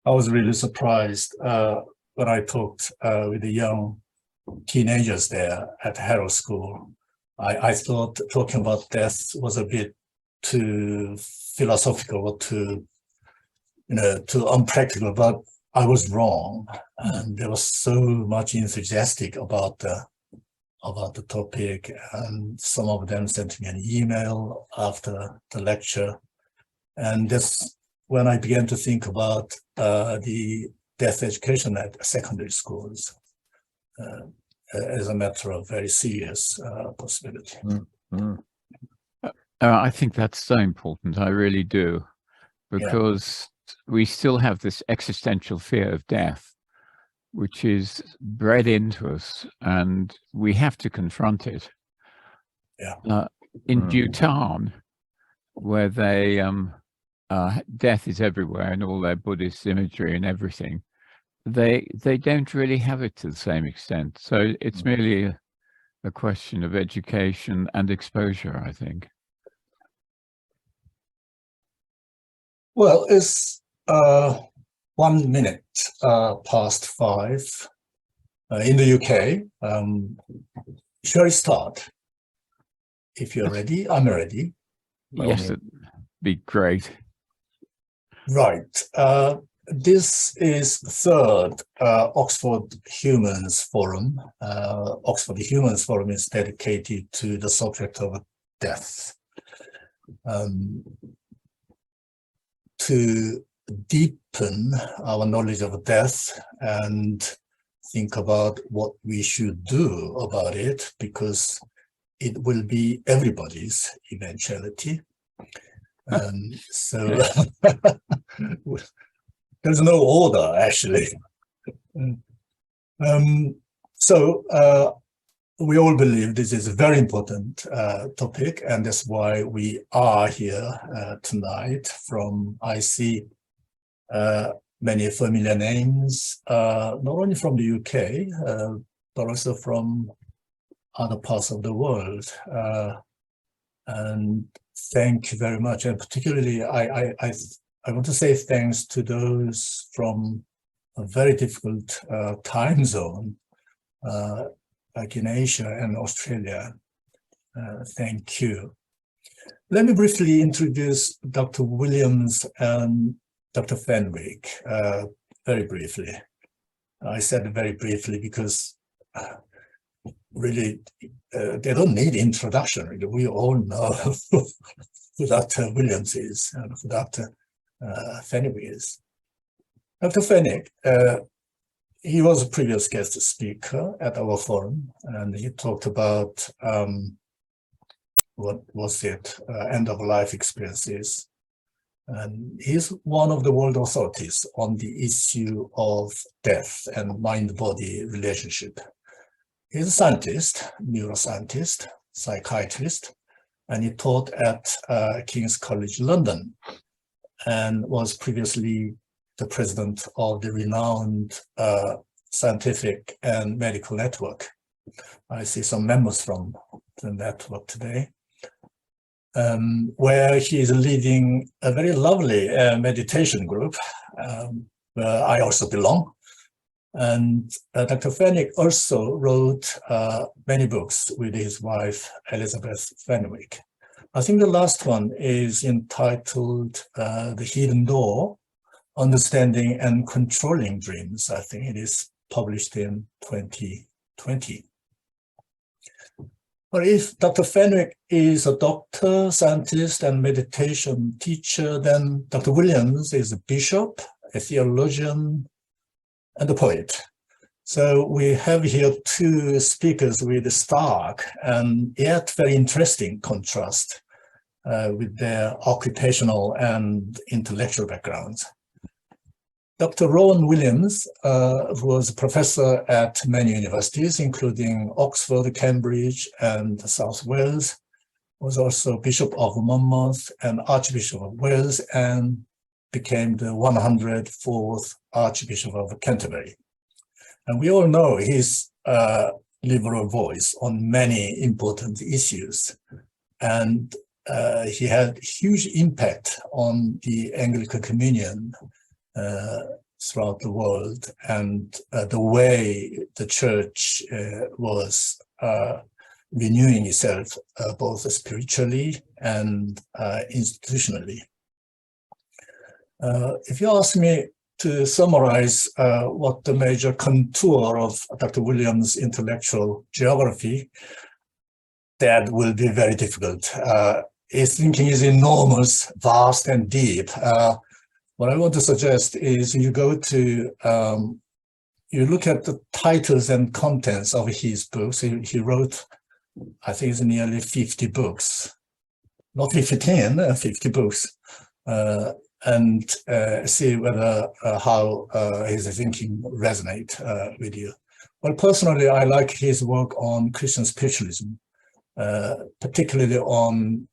I was really surprised when I talked with the young teenagers there at Harrow School. I thought talking about death was a bit too philosophical or too unpractical, but I was wrong. And they were so much enthusiastic about the topic, and some of them sent me an email after the lecture. And that's when I began to think about the death education at secondary schools as a matter of very serious possibility. Mm-hmm. I think that's so important. I really do, because we still have this existential fear of death, which is bred into us, and we have to confront it. In Bhutan, where they death is everywhere and all their Buddhist imagery and everything, they don't really have it to the same extent. So it's merely a question of education and exposure, I think. Well, it's 1 minute past 5 in the UK. Shall I start? If you're ready, I'm ready. Yes, it'd be great. Right. This is the third Oxford Humans Forum. Oxford Humans Forum is dedicated to the subject of death. To deepen our knowledge of death and think about what we should do about it, because it will be everybody's eventuality. So there's no order, actually. So we all believe this is a very important topic, and that's why we are here tonight. I see many familiar names, not only from the UK, but also from other parts of the world. And thank you very much. And particularly, I want to say thanks to those from a very difficult time zone, like in Asia and Australia. Thank you. Let me briefly introduce Dr. Williams and Dr. Fenwick, very briefly. I said very briefly because really they don't need introduction. Really. We all know who Dr. Williams is and who Dr. Fenwick is. Dr. Fenwick, he was a previous guest speaker at our forum, and he talked about what was it, end-of-life experiences. And he's one of the world authorities on the issue of death and mind-body relationship. He's a scientist, neuroscientist, psychiatrist, and he taught at King's College London and was previously the president of the renowned scientific and medical network. I see some members from the network today, where he is leading a very lovely meditation group, where I also belong. And Dr. Fenwick also wrote many books with his wife, Elizabeth Fenwick. I think the last one is entitled The Hidden Door, Understanding and Controlling Dreams. I think it is published in 2020. But if Dr. Fenwick is a doctor, scientist, and meditation teacher, then Dr. Williams is a bishop, a theologian, and a poet. So we have here two speakers with a stark and yet very interesting contrast with their occupational and intellectual backgrounds. Dr. Rowan Williams, who was a professor at many universities, including Oxford, Cambridge, and South Wales, was also Bishop of Monmouth and Archbishop of Wales, and became the 104th Archbishop of Canterbury. And we all know his liberal voice on many important issues. And he had huge impact on the Anglican Communion throughout the world, and the way the church was renewing itself both spiritually and institutionally. If you ask me to summarize what the major contour of Dr. Williams' intellectual geography, that will be very difficult. His thinking is enormous, vast, and deep. What I want to suggest is you go to, you look at the titles and contents of his books. He wrote, I think it's nearly 50 books, not 15, 50 books, and see whether how his thinking resonate with you. Well, personally, I like his work on Christian spiritualism, particularly on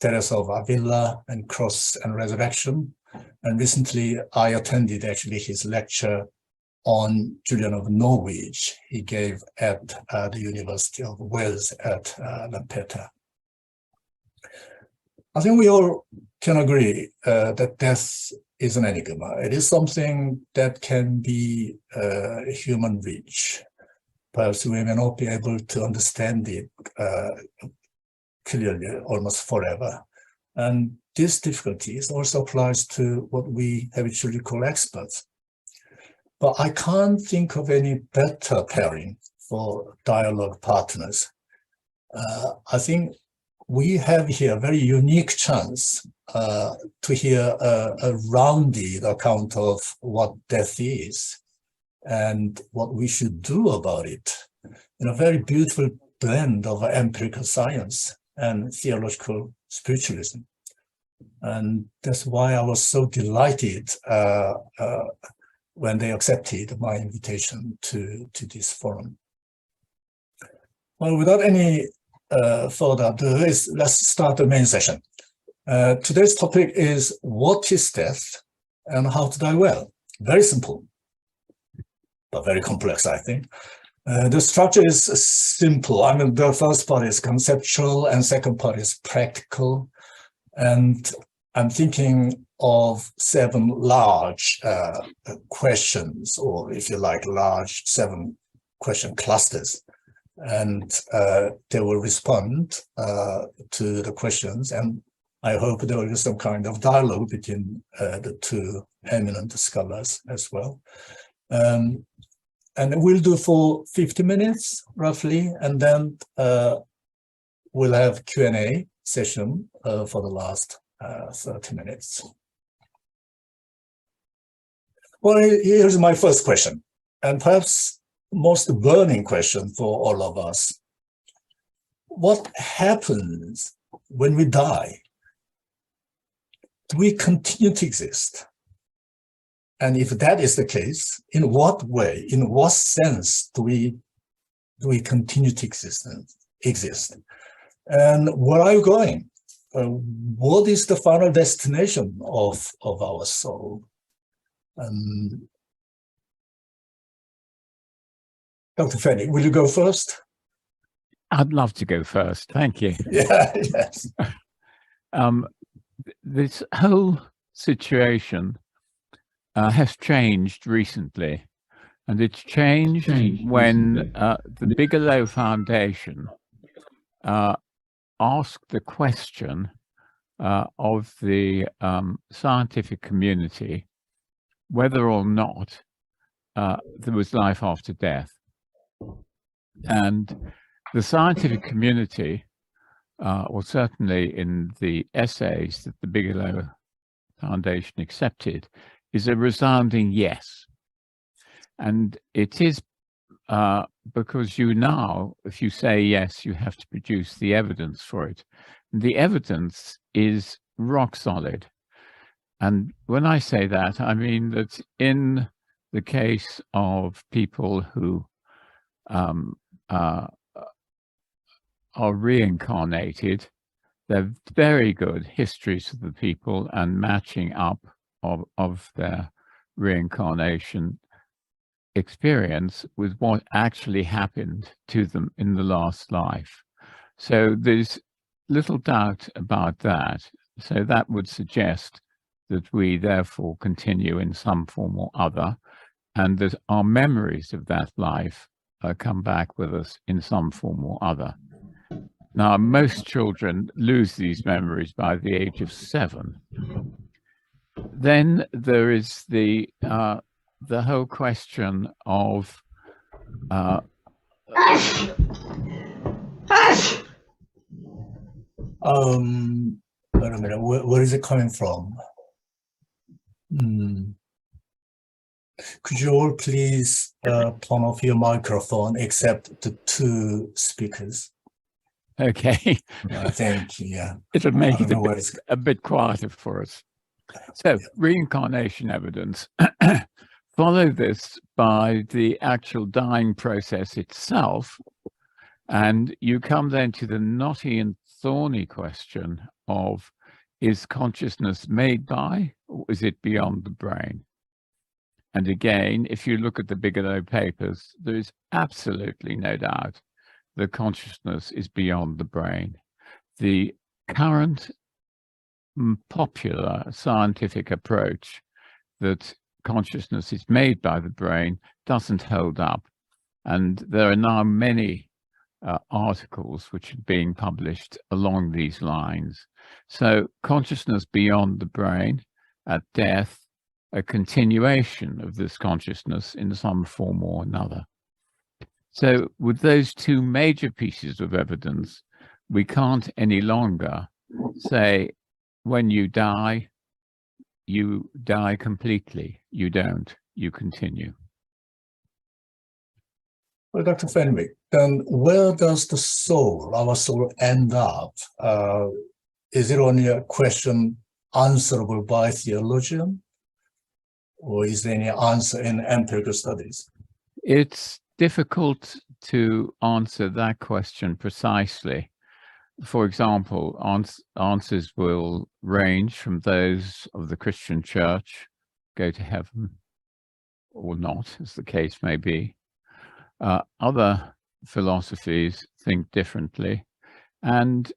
Teresa of Avila and Cross and Resurrection. And recently, I attended actually his lecture on Julian of Norwich he gave at the University of Wales at Lampeter. I think we all can agree that death is an enigma. It is something that can be human reach. Perhaps we may not be able to understand it clearly almost forever. And this difficulty also applies to what we habitually call experts. But I can't think of any better pairing for dialogue partners. I think we have here a very unique chance to hear a rounded account of what death is and what we should do about it in a very beautiful blend of empirical science and theological spiritualism. And that's why I was so delighted when they accepted my invitation to this forum. Well, without any further ado, let's start the main session. Today's topic is what is death and how to die well. Very simple, but very complex, I think. The structure is simple. I mean, the first part is conceptual and second part is practical. And I'm thinking of 7 large questions, or if you like, large 7 question clusters. And they will respond to the questions. And I hope there will be some kind of dialogue between the 2 eminent scholars as well. And we'll do for 50 minutes, roughly, and then we'll have Q&A session for the last 30 minutes. Well, here's my first question, and perhaps most burning question for all of us. What happens when we die? Do we continue to exist? And if that is the case, in what way, in what sense do we continue to exist? And where are you going? What is the final destination of our soul? Dr. Fenwick, will you go first? I'd love to go first. Thank you. Yeah, yes. This whole situation has changed recently, and it's changed when the Bigelow Foundation asked the question of the scientific community whether or not there was life after death. And the scientific community, or certainly in the essays that the Bigelow Foundation accepted, is a resounding yes. And it is because now, if you say yes, you have to produce the evidence for it. The evidence is rock solid. And when I say that, I mean that in the case of people who are reincarnated, they're very good histories of the people and matching up of their reincarnation experience with what actually happened to them in the last life. So there's little doubt about that. So that would suggest that we therefore continue in some form or other, and that our memories of that life come back with us in some form or other. Now, most children lose these memories by the age of 7. Then there is the whole question of wait a minute, where is it coming from? Could you all please turn off your microphone except the 2 speakers? Okay. I think, yeah. It'll make it a bit quieter for us. So, reincarnation evidence. Follow this by the actual dying process itself, and you come then to the knotty and thorny question of, is consciousness made by, or is it beyond the brain? And again, if you look at the Bigelow papers, there is absolutely no doubt that consciousness is beyond the brain. The current popular scientific approach that consciousness is made by the brain doesn't hold up. And there are now many articles which are being published along these lines. So consciousness beyond the brain at death, a continuation of this consciousness in some form or another. So with those 2 major pieces of evidence, we can't any longer say, when you die completely. You don't, you continue. Well, Dr. Fenwick, then where does the soul, our soul, end up? Is it only a question answerable by theologian? Or is there any answer in empirical studies? It's difficult to answer that question precisely. For example, answers will range from those of the Christian Church, go to heaven or not, as the case may be. Other philosophies think differently. And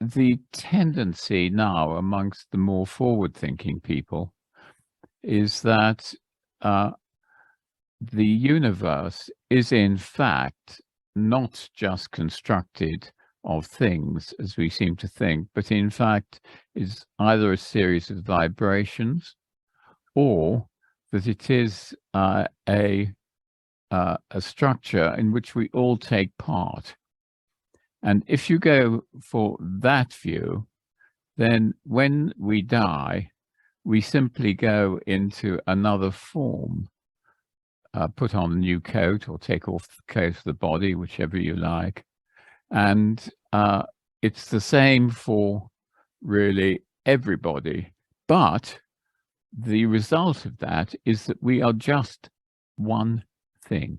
the tendency now amongst the more forward-thinking people is that the universe is in fact not just constructed of things as we seem to think, but in fact is either a series of vibrations or that it is a structure in which we all take part. And if you go for that view, then when we die, we simply go into another form, put on a new coat or take off the coat of the body, whichever you like. And it's the same for really everybody. But the result of that is that we are just one thing,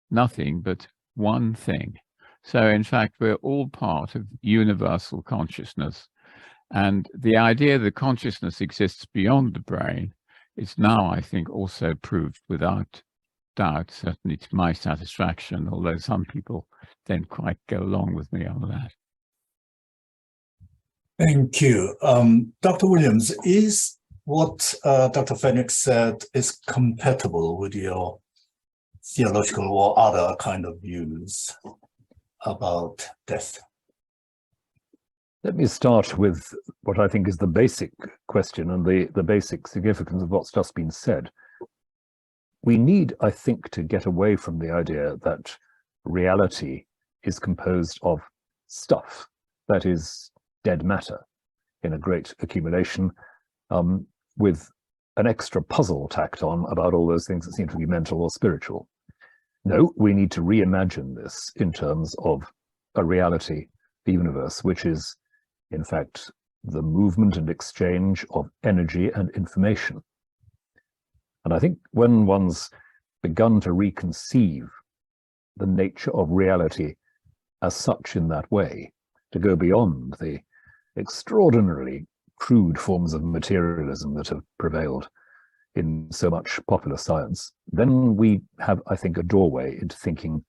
nothing but one thing. So in fact, we're all part of universal consciousness. And the idea that consciousness exists beyond the brain is now, I think, also proved without doubt, certainly to my satisfaction, although some people don't quite go along with me on that. Thank you. Dr. Williams, is what Dr. Fenwick said is compatible with your theological or other kind of views about death? Let me start with what I think is the basic question and the basic significance of what's just been said. We need, I think, to get away from the idea that reality is composed of stuff, that is dead matter in a great accumulation, with an extra puzzle tacked on about all those things that seem to be mental or spiritual. No, we need to reimagine this in terms of a reality, the universe, which is, in fact, the movement and exchange of energy and information. And I think when one's begun to reconceive the nature of reality as such in that way, to go beyond the extraordinarily crude forms of materialism that have prevailed in so much popular science, then we have, I think, a doorway into thinking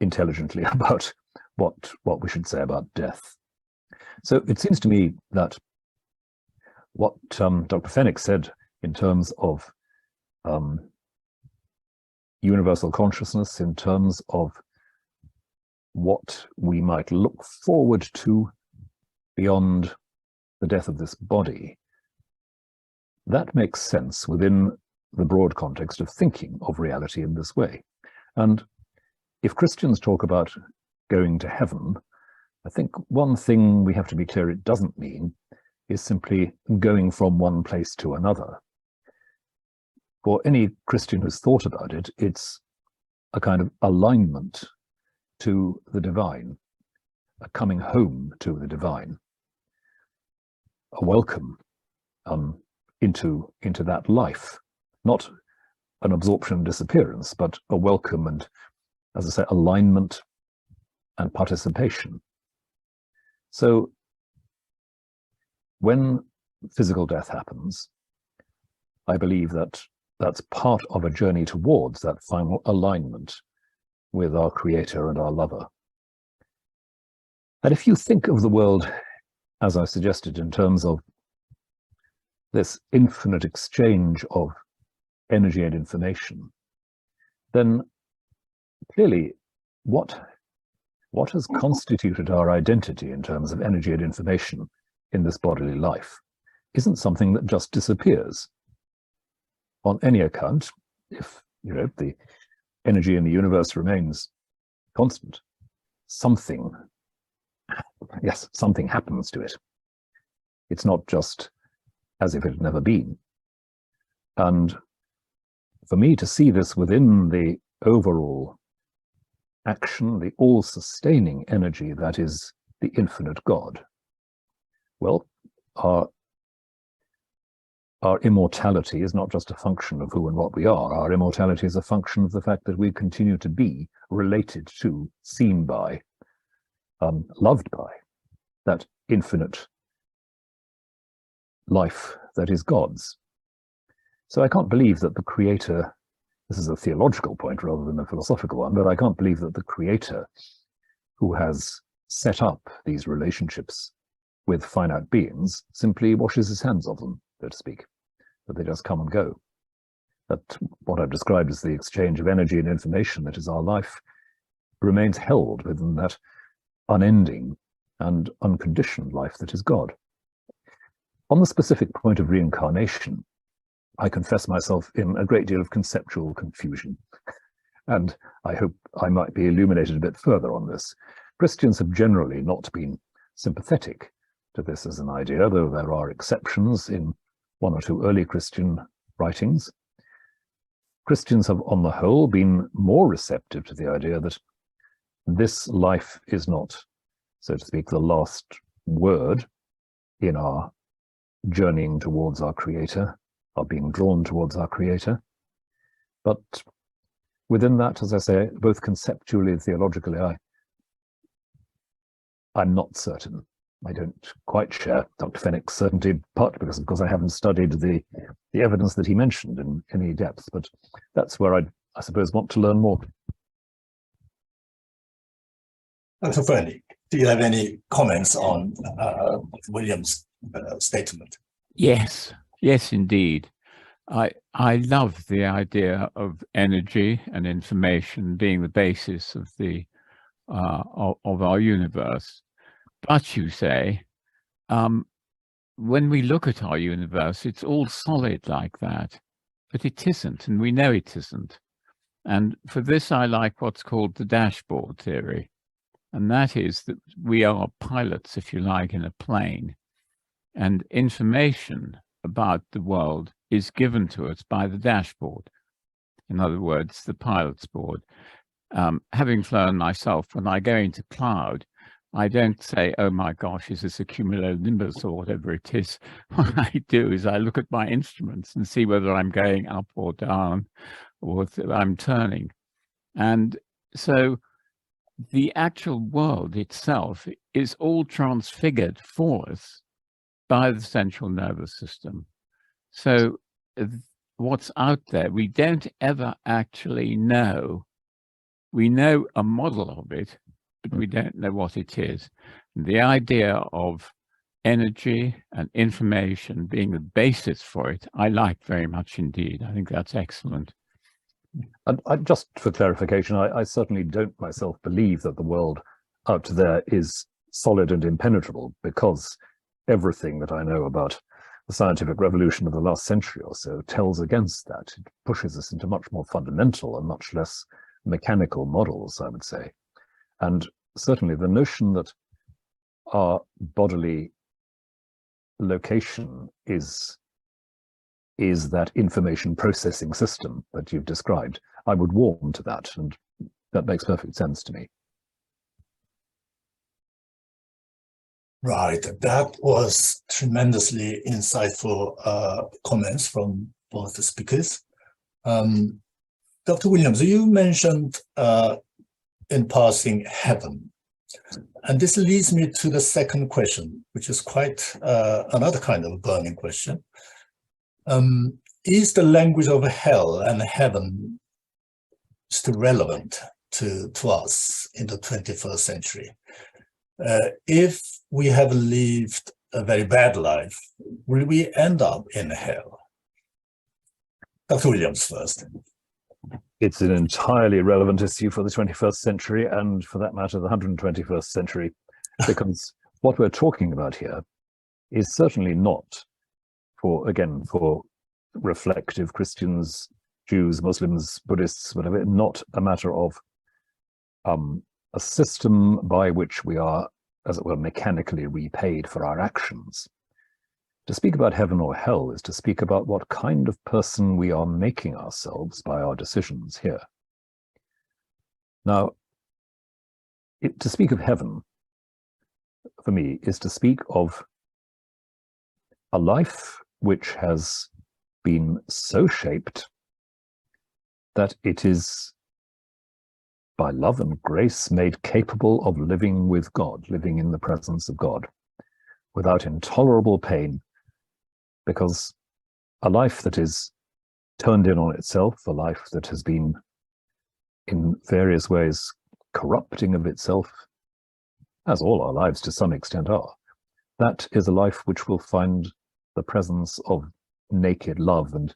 intelligently about what we should say about death. So it seems to me that what Dr. Fenwick said in terms of universal consciousness, in terms of what we might look forward to beyond the death of this body, that makes sense within the broad context of thinking of reality in this way. And if Christians talk about going to heaven, I think one thing we have to be clear it doesn't mean is simply going from one place to another. For any Christian who's thought about it, it's a kind of alignment to the divine, a coming home to the divine, a welcome into that life, not an absorption and disappearance, but a welcome and, as I say, alignment and participation. So when physical death happens, I believe that that's part of a journey towards that final alignment with our Creator and our Lover. And if you think of the world, as I suggested, in terms of this infinite exchange of energy and information, then clearly what has constituted our identity in terms of energy and information in this bodily life isn't something that just disappears. On any account, if the energy in the universe remains constant, something happens to it. It's not just as if it had never been. And for me to see this within the overall action, the all-sustaining energy that is the infinite God, well, our immortality is not just a function of who and what we are. Our immortality is a function of the fact that we continue to be related to, seen by, loved by that infinite life that is God's. So I can't believe that the Creator, this is a theological point rather than a philosophical one, but I can't believe that the Creator, who has set up these relationships with finite beings, simply washes his hands of them, so to speak, that they just come and go. That what I've described as the exchange of energy and information that is our life remains held within that unending and unconditioned life that is God. On the specific point of reincarnation, I confess myself in a great deal of conceptual confusion, and I hope I might be illuminated a bit further on this. Christians have generally not been sympathetic to this as an idea, though there are exceptions in one or two early Christian writings. Christians have, on the whole, been more receptive to the idea that this life is not, so to speak, the last word in our journeying towards our Creator, our being drawn towards our Creator. But within that, as I say, both conceptually and theologically, I'm not certain. I don't quite share Dr. Fenwick's certainty, partly because, of course, I haven't studied the evidence that he mentioned in any depth, but that's where I suppose, want to learn more. Dr. Fenwick, do you have any comments on Williams' statement? Yes, indeed. I love the idea of energy and information being the basis of the of our universe. But you say, when we look at our universe, it's all solid like that, but it isn't, and we know it isn't. And for this, I like what's called the dashboard theory. And that is that we are pilots, if you like, in a plane. And information about the world is given to us by the dashboard. In other words, the pilot's board. Having flown myself, when I go into cloud, I don't say, oh my gosh, is this a cumulonimbus or whatever it is. What I do is I look at my instruments and see whether I'm going up or down or I'm turning. And so the actual world itself is all transfigured for us by the central nervous system. So what's out there, we don't ever actually know. We know a model of it, but we don't know what it is. And the idea of energy and information being the basis for it, I like very much indeed. I think that's excellent. And just for clarification, I certainly don't myself believe that the world out there is solid and impenetrable, because everything that I know about the scientific revolution of the last century or so tells against that. It pushes us into much more fundamental and much less mechanical models, I would say. And certainly the notion that our bodily location is that information processing system that you've described, I would warm to that, and that makes perfect sense to me. Right, that was tremendously insightful comments from both the speakers. Dr. Williams, you mentioned in passing heaven, and this leads me to the second question, which is quite another kind of burning question. Is the language of hell and heaven still relevant to us in the 21st century? If we have lived a very bad life, will we end up in hell? Dr. Williams first. It's an entirely relevant issue for the 21st century, and for that matter, the 121st century, because what we're talking about here is certainly not for reflective Christians, Jews, Muslims, Buddhists, whatever, not a matter of a system by which we are, as it were, mechanically repaid for our actions. To speak about heaven or hell is to speak about what kind of person we are making ourselves by our decisions here. Now, to speak of heaven, for me, is to speak of a life which has been so shaped that it is, by love and grace, made capable of living with God, living in the presence of God, without intolerable pain, because a life that is turned in on itself, a life that has been in various ways corrupting of itself, as all our lives to some extent are, that is a life which will find the presence of naked love and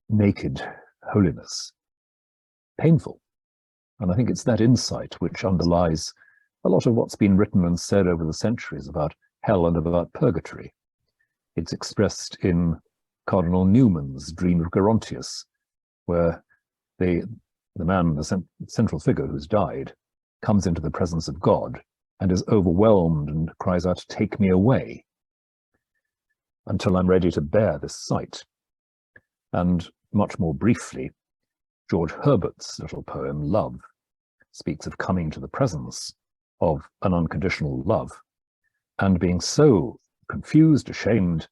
naked holiness painful. And I think it's that insight which underlies a lot of what's been written and said over the centuries about hell and about purgatory. It's expressed in Cardinal Newman's Dream of Gerontius, where the man, the central figure who's died, comes into the presence of God and is overwhelmed and cries out, "Take me away, until I'm ready to bear this sight." And much more briefly, George Herbert's little poem, Love, speaks of coming to the presence of an unconditional love and being so confused, ashamed,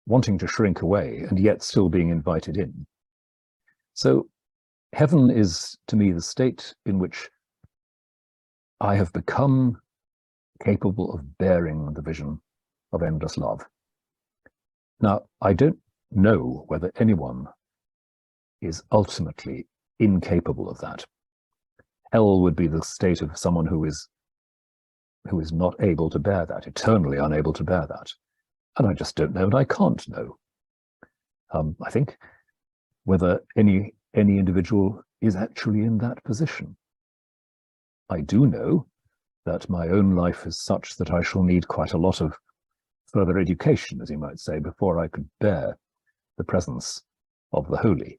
wanting to shrink away, and yet still being invited in. So heaven is, to me, the state in which I have become capable of bearing the vision of endless love. Now, I don't know whether anyone is ultimately incapable of that. Hell would be the state of someone who is not able to bear that, eternally unable to bear that. And I just don't know, and I can't know. I think whether any individual is actually in that position. I do know that my own life is such that I shall need quite a lot of further education, as you might say, before I could bear the presence of the holy,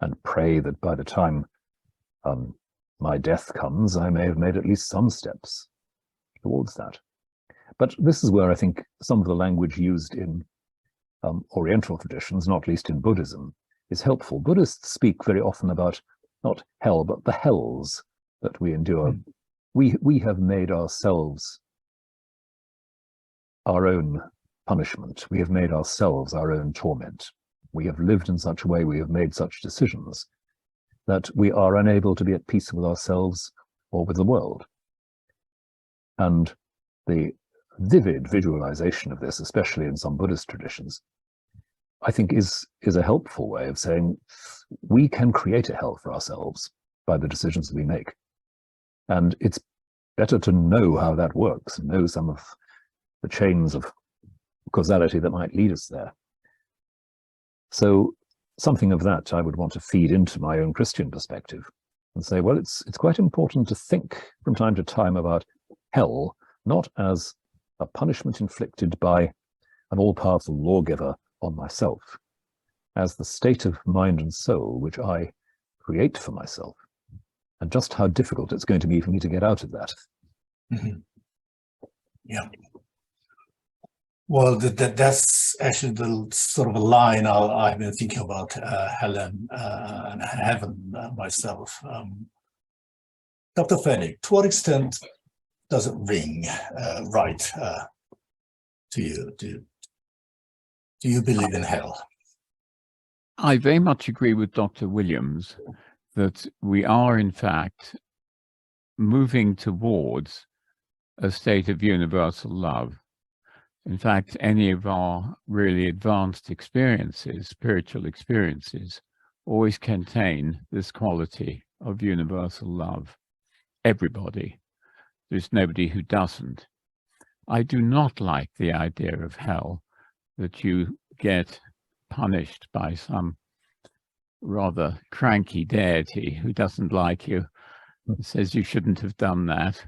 and pray that by the time my death comes, I may have made at least some steps towards that. But this is where I think some of the language used in Oriental traditions, not least in Buddhism, is helpful. Buddhists speak very often about not hell, but the hells that we endure. We have made ourselves our own punishment. We have made ourselves our own torment. We have lived in such a way, we have made such decisions, that we are unable to be at peace with ourselves or with the world. And the vivid visualization of this, especially in some Buddhist traditions, I think is a helpful way of saying we can create a hell for ourselves by the decisions we make. And it's better to know how that works, know some of the chains of causality that might lead us there. So something of that I would want to feed into my own Christian perspective and say, well, it's quite important to think from time to time about hell, not as a punishment inflicted by an all-powerful lawgiver on myself, as the state of mind and soul which I create for myself, and just how difficult it's going to be for me to get out of that. Mm-hmm. Yeah. Well, that's actually the sort of a line I've been thinking about hell and heaven myself. Dr. Fenwick, to what extent does it ring right to you? Do you believe in hell? I very much agree with Dr. Williams that we are, in fact, moving towards a state of universal love. In fact, any of our really advanced experiences, spiritual experiences, always contain this quality of universal love. Everybody. There's nobody who doesn't. I do not like the idea of hell, that you get punished by some rather cranky deity who doesn't like you, says you shouldn't have done that.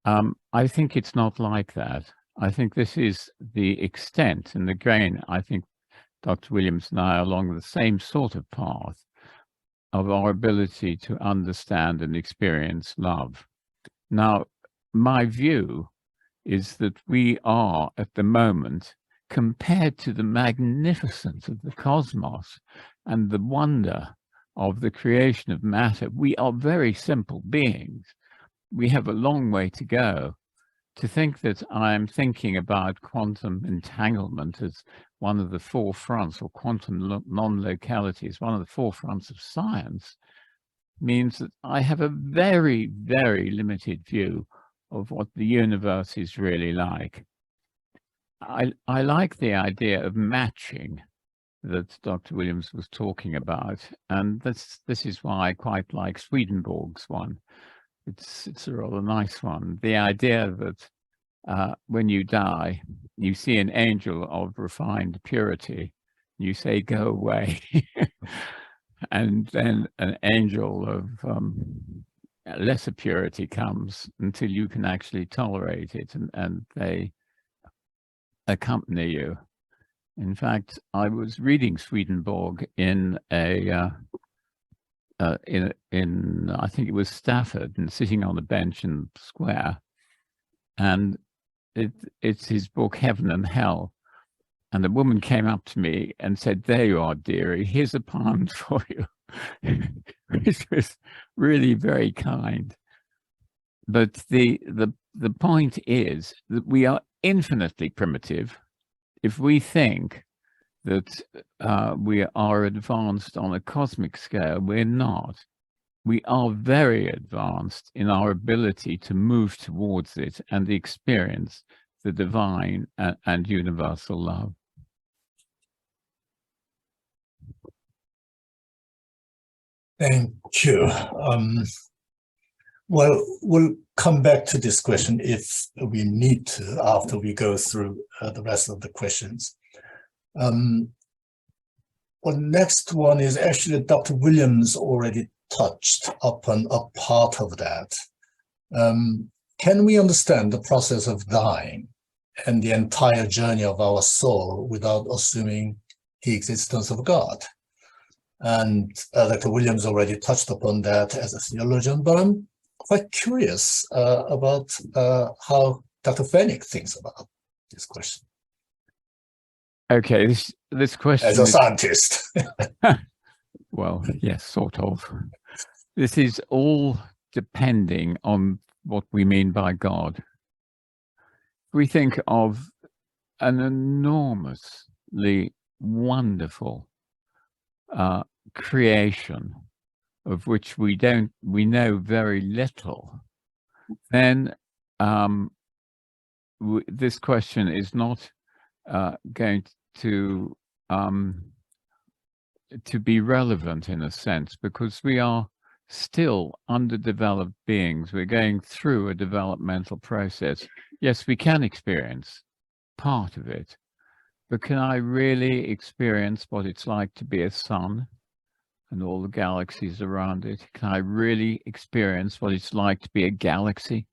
I think it's not like that. I think this is the extent, and again, I think Dr. Williams and I are along the same sort of path of our ability to understand and experience love. Now, my view is that we are, at the moment, compared to the magnificence of the cosmos and the wonder of the creation of matter, we are very simple beings. We have a long way to go. To think that I'm thinking about quantum entanglement as one of the forefronts, or quantum non-locality as one of the forefronts of science, means that I have a very, very limited view of what the universe is really like. I like the idea of matching that Dr. Williams was talking about, and this is why I quite like Swedenborg's one. It's a rather nice one. The idea that when you die, you see an angel of refined purity, you say, go away. And then an angel of lesser purity comes until you can actually tolerate it, and they accompany you. In fact, I was reading Swedenborg in a I think it was Stafford, and sitting on a bench in the square, and it's his book Heaven and Hell, and a woman came up to me and said, there you are, dearie, here's a pound for you. Which was really very kind. But the point is that we are infinitely primitive. If we think that we are advanced on a cosmic scale, we're not. We are very advanced in our ability to move towards it and experience the divine and universal love. Thank you. Well, we'll come back to this question if we need to after we go through the rest of the questions. Well, next one is actually Dr. Williams already touched upon a part of that. Can we understand the process of dying and the entire journey of our soul without assuming the existence of God? And Dr. Williams already touched upon that as a theologian, but I'm quite curious about how Dr. Fenwick thinks about this question. Okay, this question as a scientist. Well, yes, sort of. This is all depending on what we mean by God. We think of an enormously wonderful creation of which we know very little, then this question is not going to be relevant in a sense, because we are still underdeveloped beings. We're going through a developmental process. yes, we can experience part of it, but can I really experience what it's like to be a sun and all the galaxies around it? Can I really experience what it's like to be a galaxy,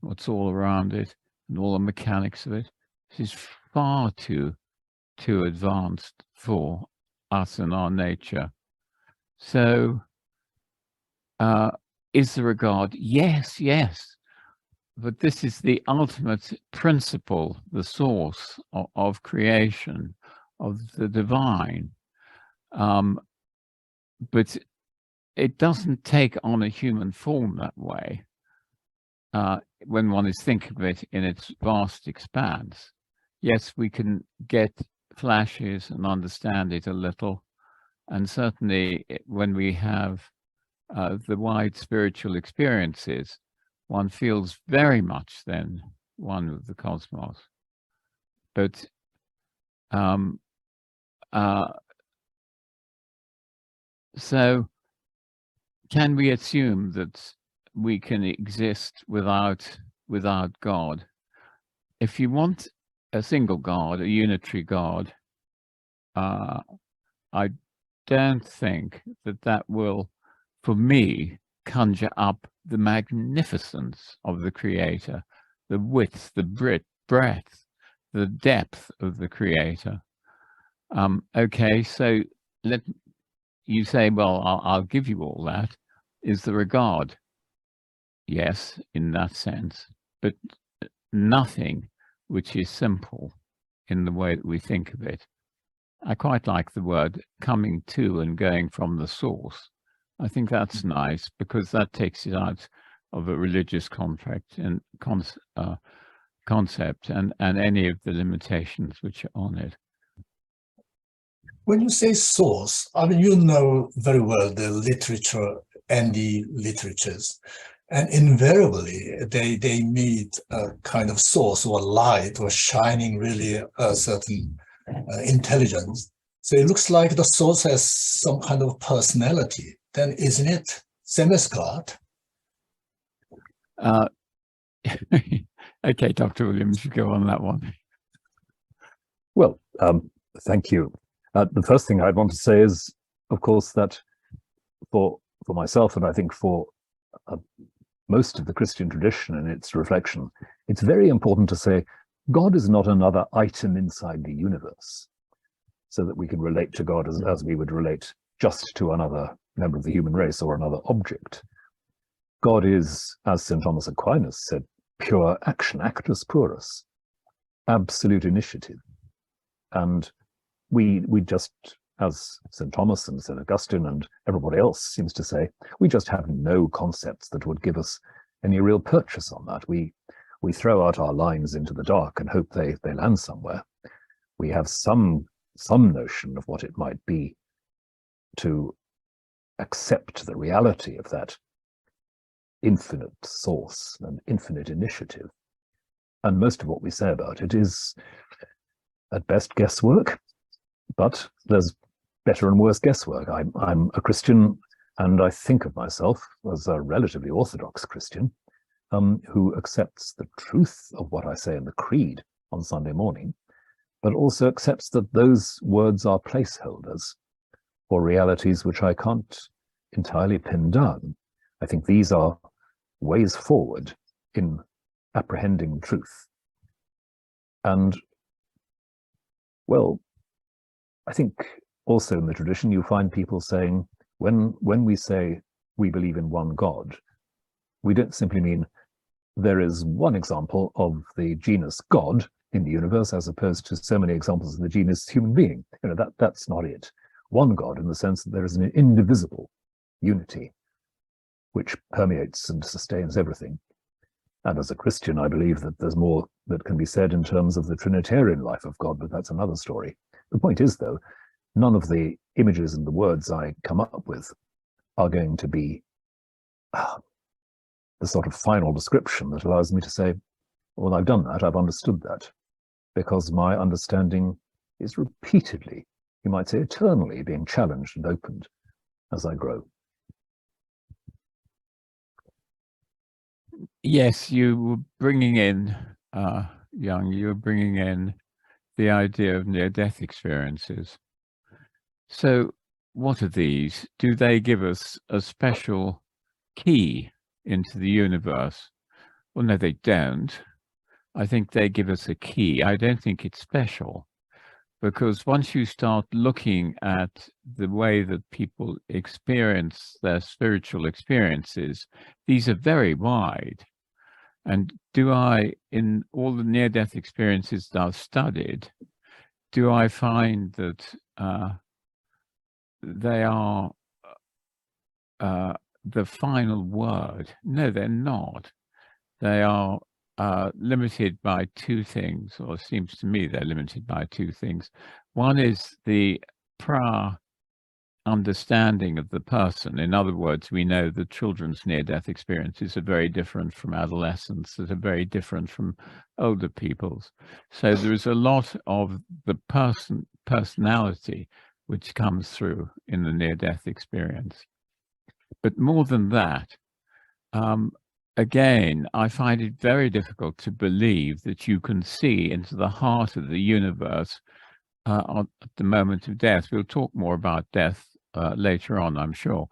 what's all around it, and all the mechanics of it? This is far too advanced for us and our nature. So, is there a God? Yes, yes. But this is the ultimate principle, the source of creation, of the divine. But it doesn't take on a human form that way when one is thinking of it in its vast expanse. Yes, we can get flashes and understand it a little. And certainly when we have the wide spiritual experiences, one feels very much then one with the cosmos. But so can we assume that we can exist without God? If you want a single God, a unitary God, I don't think that will, for me, conjure up the magnificence of the Creator, the width, the breadth, the depth of the Creator. Okay, so you say, well, I'll give you all that. Is there a God? Yes, in that sense, but nothing which is simple in the way that we think of it. I quite like the word coming to and going from the source. I think that's nice because that takes it out of a religious contract and concept and any of the limitations which are on it. When you say source, I mean, you know very well the literature and the literatures, and invariably they need a kind of source or light or shining really a certain intelligence. So it looks like the source has some kind of personality. Then isn't it same as God? Okay, Dr. Williams, you go on that one. Well, thank you. The first thing I'd want to say is, of course, that for myself, and I think for most of the Christian tradition and its reflection, it's very important to say God is not another item inside the universe, so that we can relate to God as we would relate just to another member of the human race or another object. God is, as St. Thomas Aquinas said, pure action, actus purus, absolute initiative. And we just, as St. Thomas and St. Augustine and everybody else seems to say, we just have no concepts that would give us any real purchase on that. We throw out our lines into the dark and hope they land somewhere. We have some notion of what it might be to accept the reality of that infinite source and infinite initiative. And most of what we say about it is at best guesswork, but there's better and worse guesswork. I'm a Christian, and I think of myself as a relatively orthodox Christian who accepts the truth of what I say in the creed on Sunday morning, but also accepts that those words are placeholders for realities which I can't entirely pin down. I think these are ways forward in apprehending truth. And, well, I think also in the tradition you find people saying, when we say we believe in one God, we don't simply mean there is one example of the genus God in the universe as opposed to so many examples of the genus human being. You know, that's not it. One God in the sense that there is an indivisible unity which permeates and sustains everything. And as a Christian, I believe that there's more that can be said in terms of the Trinitarian life of God, but that's another story. The point is, though, none of the images and the words I come up with are going to be the sort of final description that allows me to say, well, I've done that, I've understood that, because my understanding is repeatedly, you might say eternally, being challenged and opened as I grow. Yes, you were bringing in Young, you're bringing in the idea of near-death experiences. So what are these? Do they give us a special key into the universe? Well, no, they don't. I think they give us a key. I don't think it's special, because once you start looking at the way that people experience their spiritual experiences, these are very wide. And in all the near-death experiences that I've studied, do I find that they are the final word? No, they're not. They are limited by two things, or it seems to me they're limited by two things. One is the prior understanding of the person. In other words, we know that children's near-death experiences are very different from adolescents, that are very different from older people's. So there is a lot of the personality which comes through in the near-death experience. But more than that, again, I find it very difficult to believe that you can see into the heart of the universe at the moment of death. We'll talk more about death later on, I'm sure.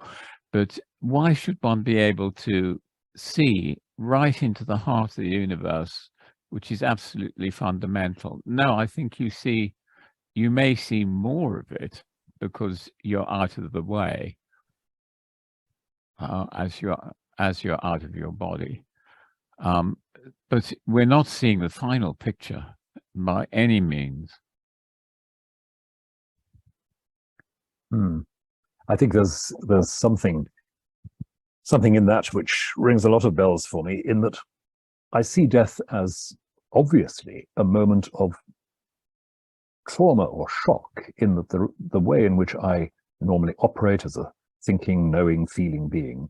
But why should one be able to see right into the heart of the universe, which is absolutely fundamental? No, I think you may see more of it because you're out of the way as you're out of your body. But we're not seeing the final picture by any means. I think there's something in that which rings a lot of bells for me, in that I see death as obviously a moment of trauma or shock, in that the way in which I normally operate as a thinking, knowing, feeling being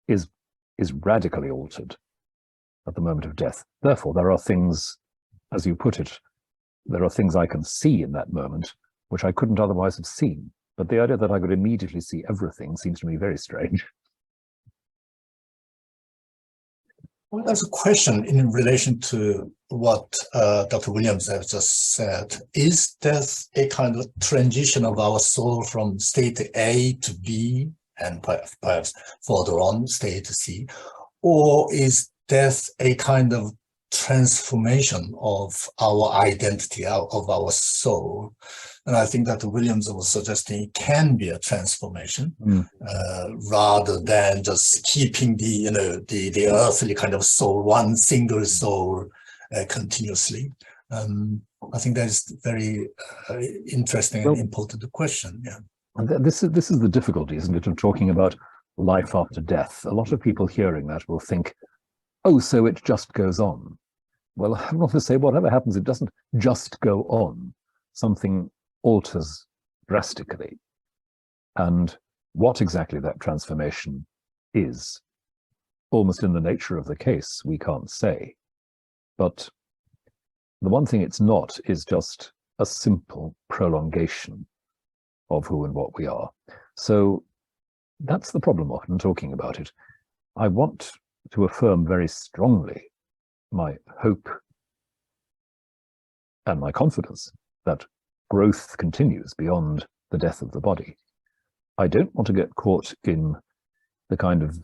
is radically altered at the moment of death. Therefore, there are things, as you put it, there are things I can see in that moment which I couldn't otherwise have seen. But the idea that I could immediately see everything seems to me very strange. Well, there's a question in relation to what Dr. Williams has just said. Is death a kind of transition of our soul from state A to B, and perhaps further on, state C? Or is death a kind of transformation of our identity, of our soul? And I think that Williams was suggesting it can be a transformation rather than just keeping the earthly kind of soul, one single soul continuously. I think that is very interesting and important question. Yeah. And this is the difficulty, isn't it, of talking about life after death. A lot of people hearing that will think, oh, so it just goes on. Well, I'm not going to say whatever happens, it doesn't just go on. Something alters drastically. And what exactly that transformation is, almost in the nature of the case, we can't say. But the one thing it's not is just a simple prolongation of who and what we are. So that's the problem often talking about it. I want to affirm very strongly my hope and my confidence that growth continues beyond the death of the body. I don't want to get caught in the kind of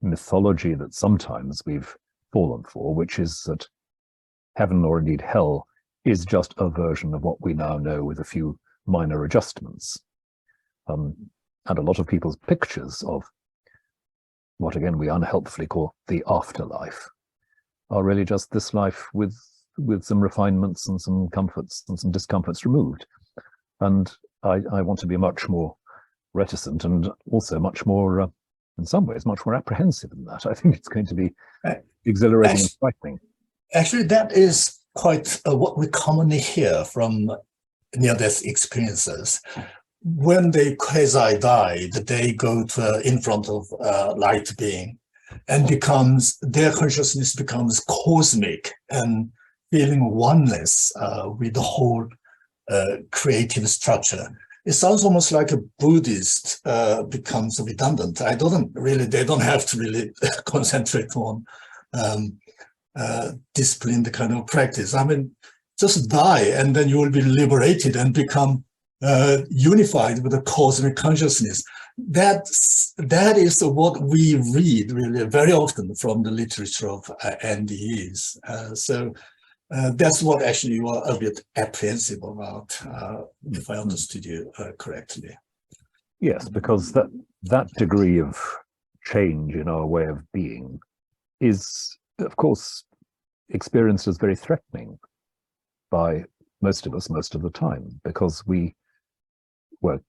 mythology that sometimes we've fallen for, which is that heaven, or indeed hell, is just a version of what we now know with a few minor adjustments. And a lot of people's pictures of what, again, we unhelpfully call the afterlife are really just this life with some refinements and some comforts and some discomforts removed. And I want to be much more reticent and also much more, in some ways, much more apprehensive than that. I think it's going to be exhilarating and frightening. Actually, that is quite what we commonly hear from near-death experiences. When they quasi-die, they go in front of light being, and their consciousness becomes cosmic and feeling oneness with the whole creative structure. It sounds almost like a Buddhist becomes redundant. They don't have to really concentrate on disciplined kind of practice. I mean, just die and then you will be liberated and become unified with the cosmic consciousness. That is what we read really very often from the literature of NDEs. So that's what actually you are a bit apprehensive about, if I understood you correctly. Yes, because that degree of change in our way of being is, of course, experienced as very threatening by most of us most of the time, because we're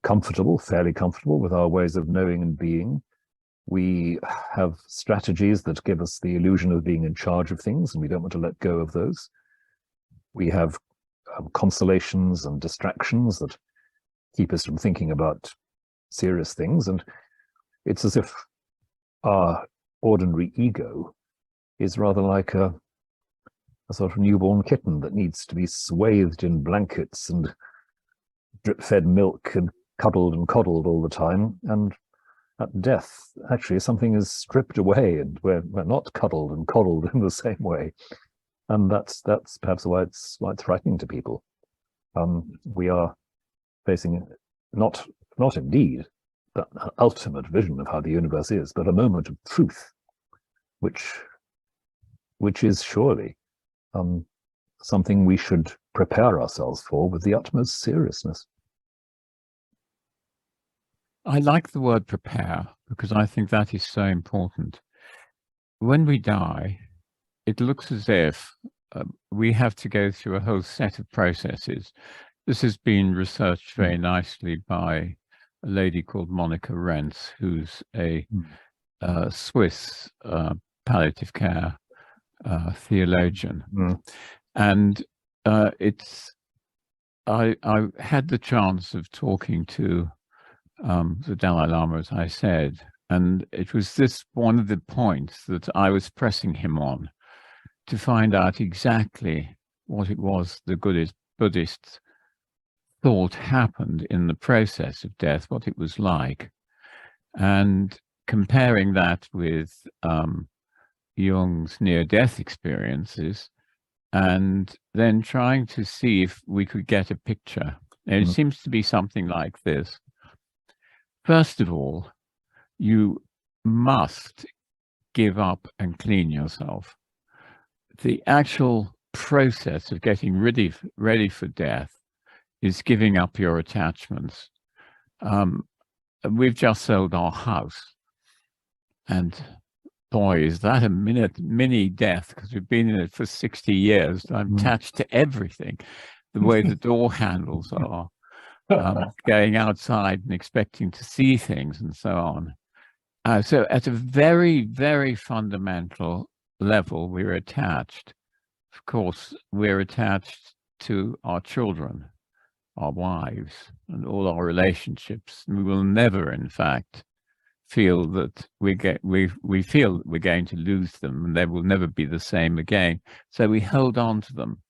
comfortable, fairly comfortable with our ways of knowing and being. We have strategies that give us the illusion of being in charge of things, and we don't want to let go of those. We have consolations and distractions that keep us from thinking about serious things, and it's as if our ordinary ego is rather like a sort of newborn kitten that needs to be swathed in blankets and drip-fed milk and cuddled and coddled all the time, and at death actually something is stripped away and we're not cuddled and coddled in the same way. And that's perhaps why it's frightening to people. We are facing not indeed that ultimate vision of how the universe is, but a moment of truth, which is surely something we should prepare ourselves for with the utmost seriousness. I like the word prepare because I think that is so important. When we die, it looks as if we have to go through a whole set of processes. This has been researched very nicely by a lady called Monica Rentz, who's a Swiss palliative care theologian. And I had the chance of talking to the Dalai Lama, as I said, and it was this one of the points that I was pressing him on to find out exactly what it was the Buddhists thought happened in the process of death, what it was like, and comparing that with Jung's near-death experiences, and then trying to see if we could get a picture. And it seems to be something like this. First of all, you must give up and clean yourself. The actual process of getting ready for death is giving up your attachments. We've just sold our house, and boy, is that a mini death, because we've been in it for 60 years. I'm attached to everything, the way the door handles are, going outside and expecting to see things and so on. So at a very, very fundamental level, we're attached. Of course, we're attached to our children, our wives, and all our relationships. And we will never, in fact, feel that we feel that we're going to lose them and they will never be the same again. So we hold on to them.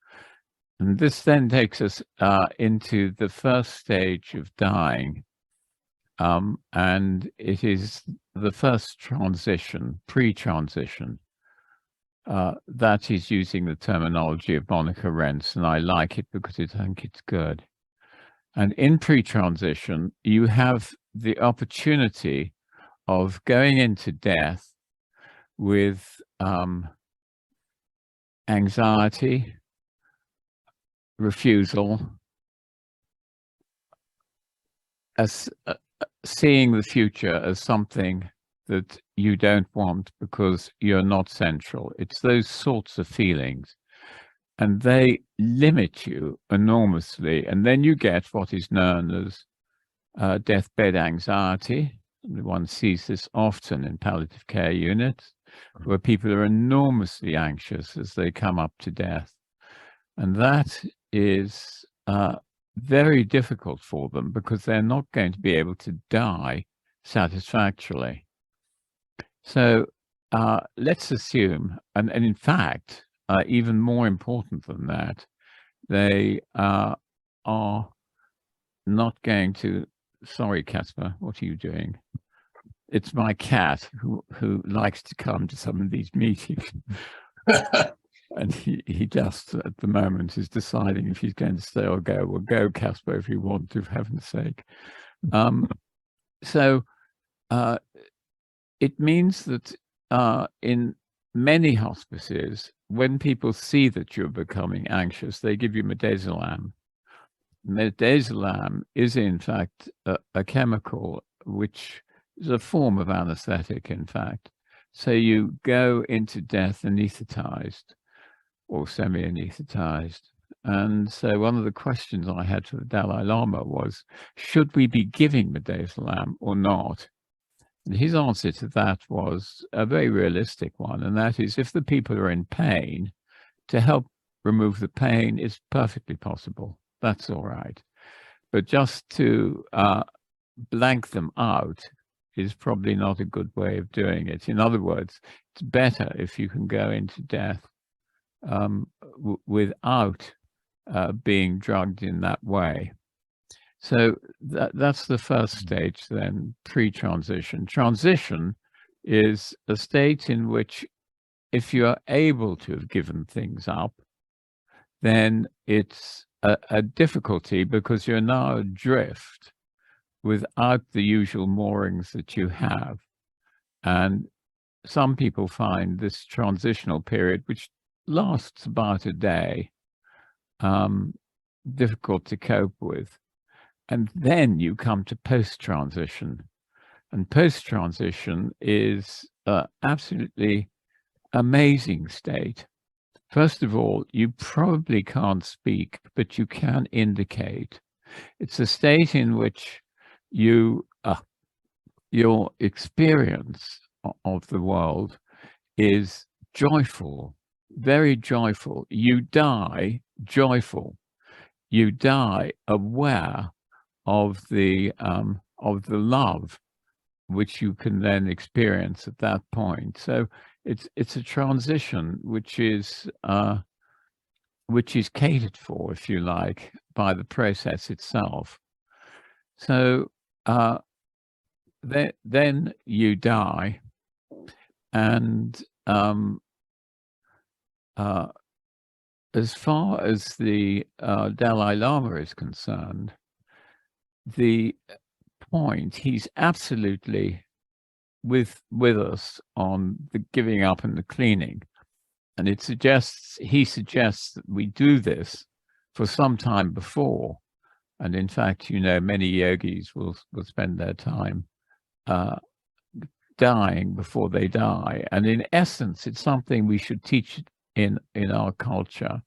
And this then takes us into the first stage of dying. And it is the first transition, pre-transition, that is using the terminology of Monica Rentz, and I like it because I think it's good. And in pre-transition, you have the opportunity of going into death with anxiety, refusal, as seeing the future as something that you don't want because you're not central. It's those sorts of feelings, and they limit you enormously. And then you get what is known as deathbed anxiety. One sees this often in palliative care units, where people are enormously anxious as they come up to death. And that is very difficult for them because they're not going to be able to die satisfactorily. So let's assume, and in fact, even more important than that, they are not going to, sorry, Casper, what are you doing? It's my cat who likes to come to some of these meetings. And he just at the moment is deciding if he's going to stay or go. Well, go, Casper, if you want to, for heaven's sake. So it means that in many hospices, when people see that you're becoming anxious, they give you midazolam. Midazolam is, in fact, a chemical which is a form of anesthetic, in fact. So you go into death anesthetized or semi-anesthetized. And so one of the questions I had to the Dalai Lama was, should we be giving midazolam or not? And his answer to that was a very realistic one, and that is, if the people are in pain, to help remove the pain is perfectly possible. That's all right. But just to blank them out is probably not a good way of doing it. In other words, it's better if you can go into death without being drugged in that way. So that's the first stage then, pre-transition. Transition is a state in which if you are able to have given things up, then it's a difficulty because you're now adrift without the usual moorings that you have. And some people find this transitional period, which lasts about a day, difficult to cope with. And then you come to post-transition. And post-transition is an absolutely amazing state. First of all, you probably can't speak, but you can indicate. It's a state in which you, your experience of the world is joyful, very joyful. You die joyful. You die aware of the love which you can then experience at that point. So it's a transition which is catered for, if you like, by the process itself. So then you die, and as far as the Dalai Lama is concerned, the point, he's absolutely with us on the giving up and the cleaning. And he suggests that we do this for some time before. And in fact, you know, many yogis will spend their time dying before they die. And in essence, it's something we should teach in our culture.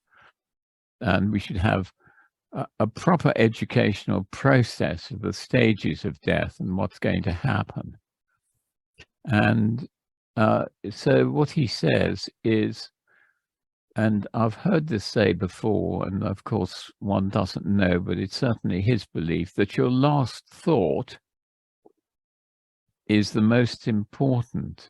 And we should have a proper educational process of the stages of death and what's going to happen. And so what he says is, and I've heard this say before, and of course one doesn't know, but it's certainly his belief, that your last thought is the most important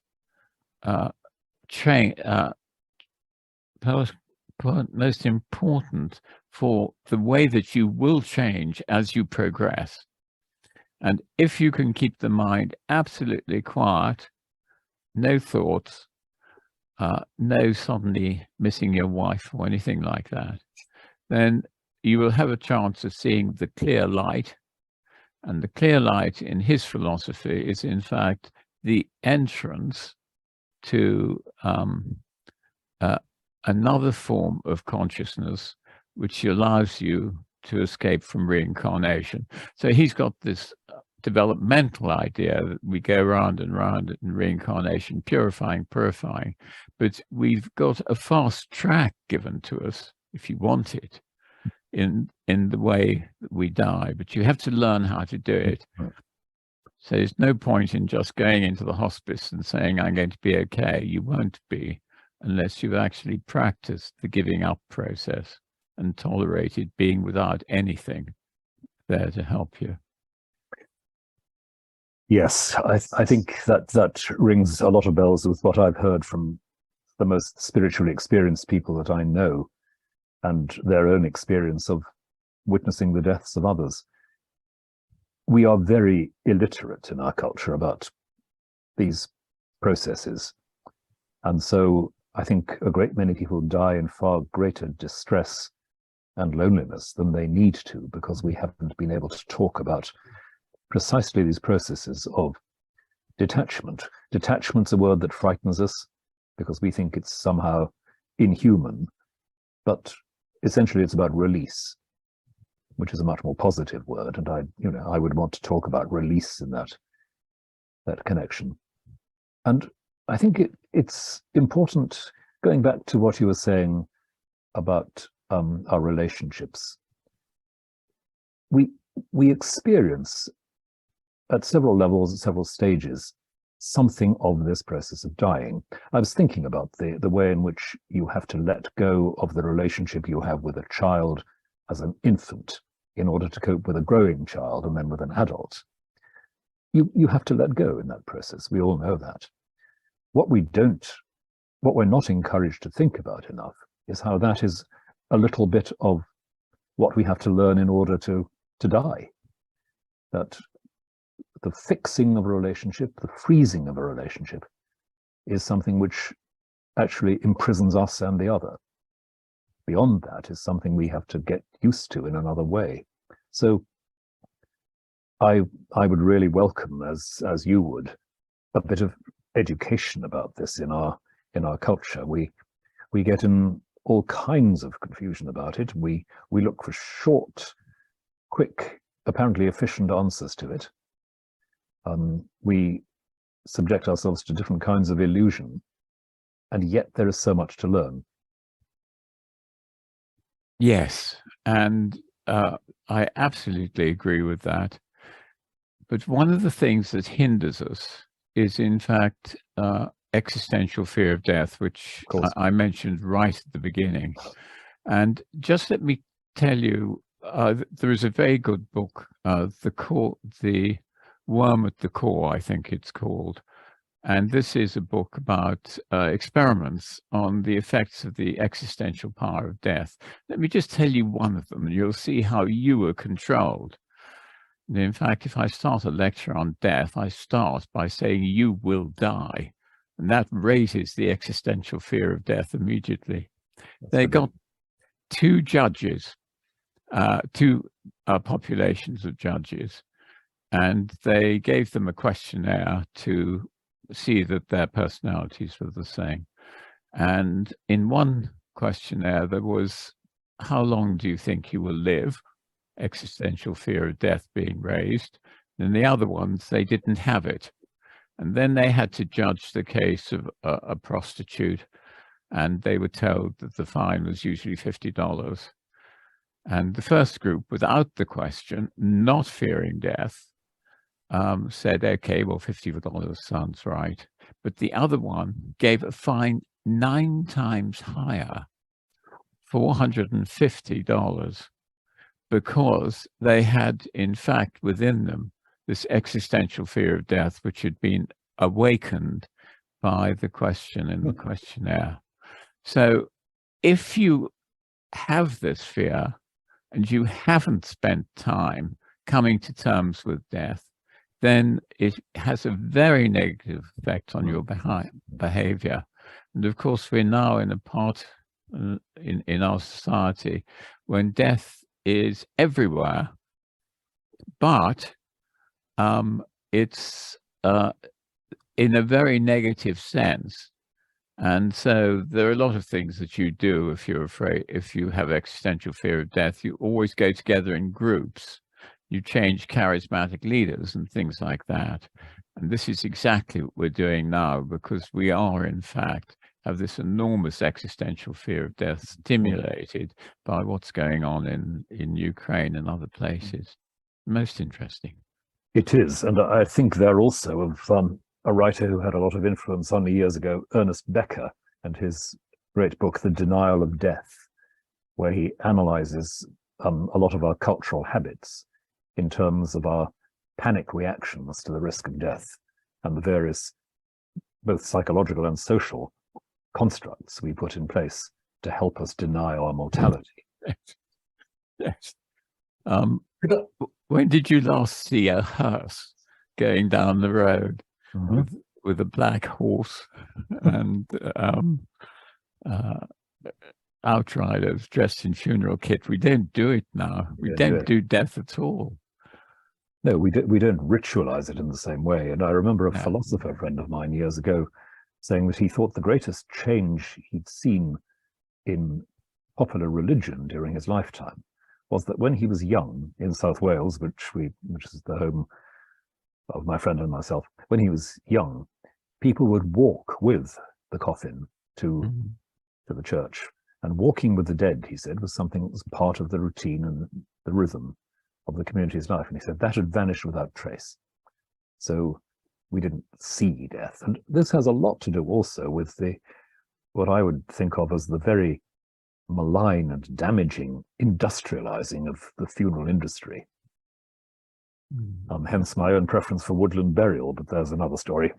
most important for the way that you will change as you progress. And if you can keep the mind absolutely quiet, no thoughts, no suddenly missing your wife or anything like that, then you will have a chance of seeing the clear light. And the clear light in his philosophy is, in fact, the entrance to another form of consciousness, which allows you to escape from reincarnation. So he's got this developmental idea that we go round and round in reincarnation, purifying, but we've got a fast track given to us, if you want it, in the way that we die, but you have to learn how to do it. So there's no point in just going into the hospice and saying, I'm going to be okay. You won't be unless you've actually practiced the giving up process and tolerated being without anything there to help you. Yes, I think that rings a lot of bells with what I've heard from the most spiritually experienced people that I know, and their own experience of witnessing the deaths of others. We are very illiterate in our culture about these processes. And so I think a great many people die in far greater distress and loneliness than they need to, because we haven't been able to talk about precisely these processes of detachment. Detachment's a word that frightens us because we think it's somehow inhuman, but essentially it's about release, which is a much more positive word. And I would want to talk about release in that connection. And I think it's important, going back to what you were saying about our relationships. We experience at several levels, at several stages, something of this process of dying. I was thinking about the way in which you have to let go of the relationship you have with a child as an infant in order to cope with a growing child and then with an adult. You have to let go in that process. We all know that. What we're not encouraged to think about enough is how that is a little bit of what we have to learn in order to die. That the fixing of a relationship, the freezing of a relationship, is something which actually imprisons us and the other. Beyond that is something we have to get used to in another way. So I would really welcome, as you would, a bit of education about this in our culture. We get in all kinds of confusion about it. We look for short, quick, apparently efficient answers to it. We subject ourselves to different kinds of illusion, and yet there is so much to learn. Yes, and I absolutely agree with that. But one of the things that hinders us is, in fact, existential fear of death, which I mentioned right at the beginning. And just let me tell you, there is a very good book, The Worm at the Core, I think it's called. And this is a book about experiments on the effects of the existential power of death. Let me just tell you one of them, and you'll see how you are controlled. And in fact, if I start a lecture on death, I start by saying, you will die. And that raises the existential fear of death immediately. They got two judges, two populations of judges, and they gave them a questionnaire to see that their personalities were the same. And in one questionnaire, there was, how long do you think you will live? Existential fear of death being raised. And the other ones, they didn't have it. And then they had to judge the case of a prostitute, and they were told that the fine was usually $50. And the first group, without the question, not fearing death, said, okay, well, $50 sounds right. But the other one gave a fine 9 times higher, $450, because they had, in fact, within them, this existential fear of death, which had been awakened by the question in the questionnaire. So if you have this fear and you haven't spent time coming to terms with death, then it has a very negative effect on your behavior. And of course, we're now in a part in our society when death is everywhere, but it's in a very negative sense. And so there are a lot of things that you do if you're afraid, if you have existential fear of death. You always go together in groups. You change charismatic leaders and things like that. And this is exactly what we're doing now, because we are, in fact, have this enormous existential fear of death stimulated by what's going on in Ukraine and other places. Most interesting. It is. And I think they're also of a writer who had a lot of influence on me years ago, Ernest Becker, and his great book, The Denial of Death, where he analyzes a lot of our cultural habits in terms of our panic reactions to the risk of death and the various, both psychological and social constructs we put in place to help us deny our mortality. Yes. When did you last see a hearse going down the road with a black horse and outriders dressed in funeral kit. We don't do it now. We don't do death at all. No, we don't ritualize it in the same way. And I remember a philosopher friend of mine years ago saying that he thought the greatest change he'd seen in popular religion during his lifetime was that when he was young in South Wales, which is the home of my friend and myself, when he was young, people would walk with the coffin to the church. And walking with the dead, he said, was something that was part of the routine and the rhythm of the community's life. And he said that had vanished without trace. So we didn't see death. And this has a lot to do also with what I would think of as the very malign and damaging industrializing of the funeral industry. Hence my own preference for woodland burial, but there's another story.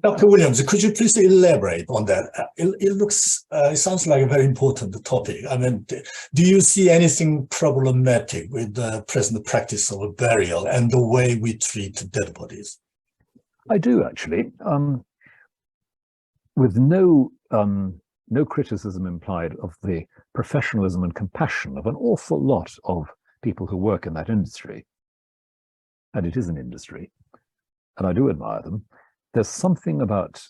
Dr. Williams, could you please elaborate on that? It sounds like a very important topic. I mean, do you see anything problematic with the present practice of burial and the way we treat dead bodies? I do, actually, with no criticism implied of the professionalism and compassion of an awful lot of people who work in that industry. And it is an industry, and I do admire them. There's something about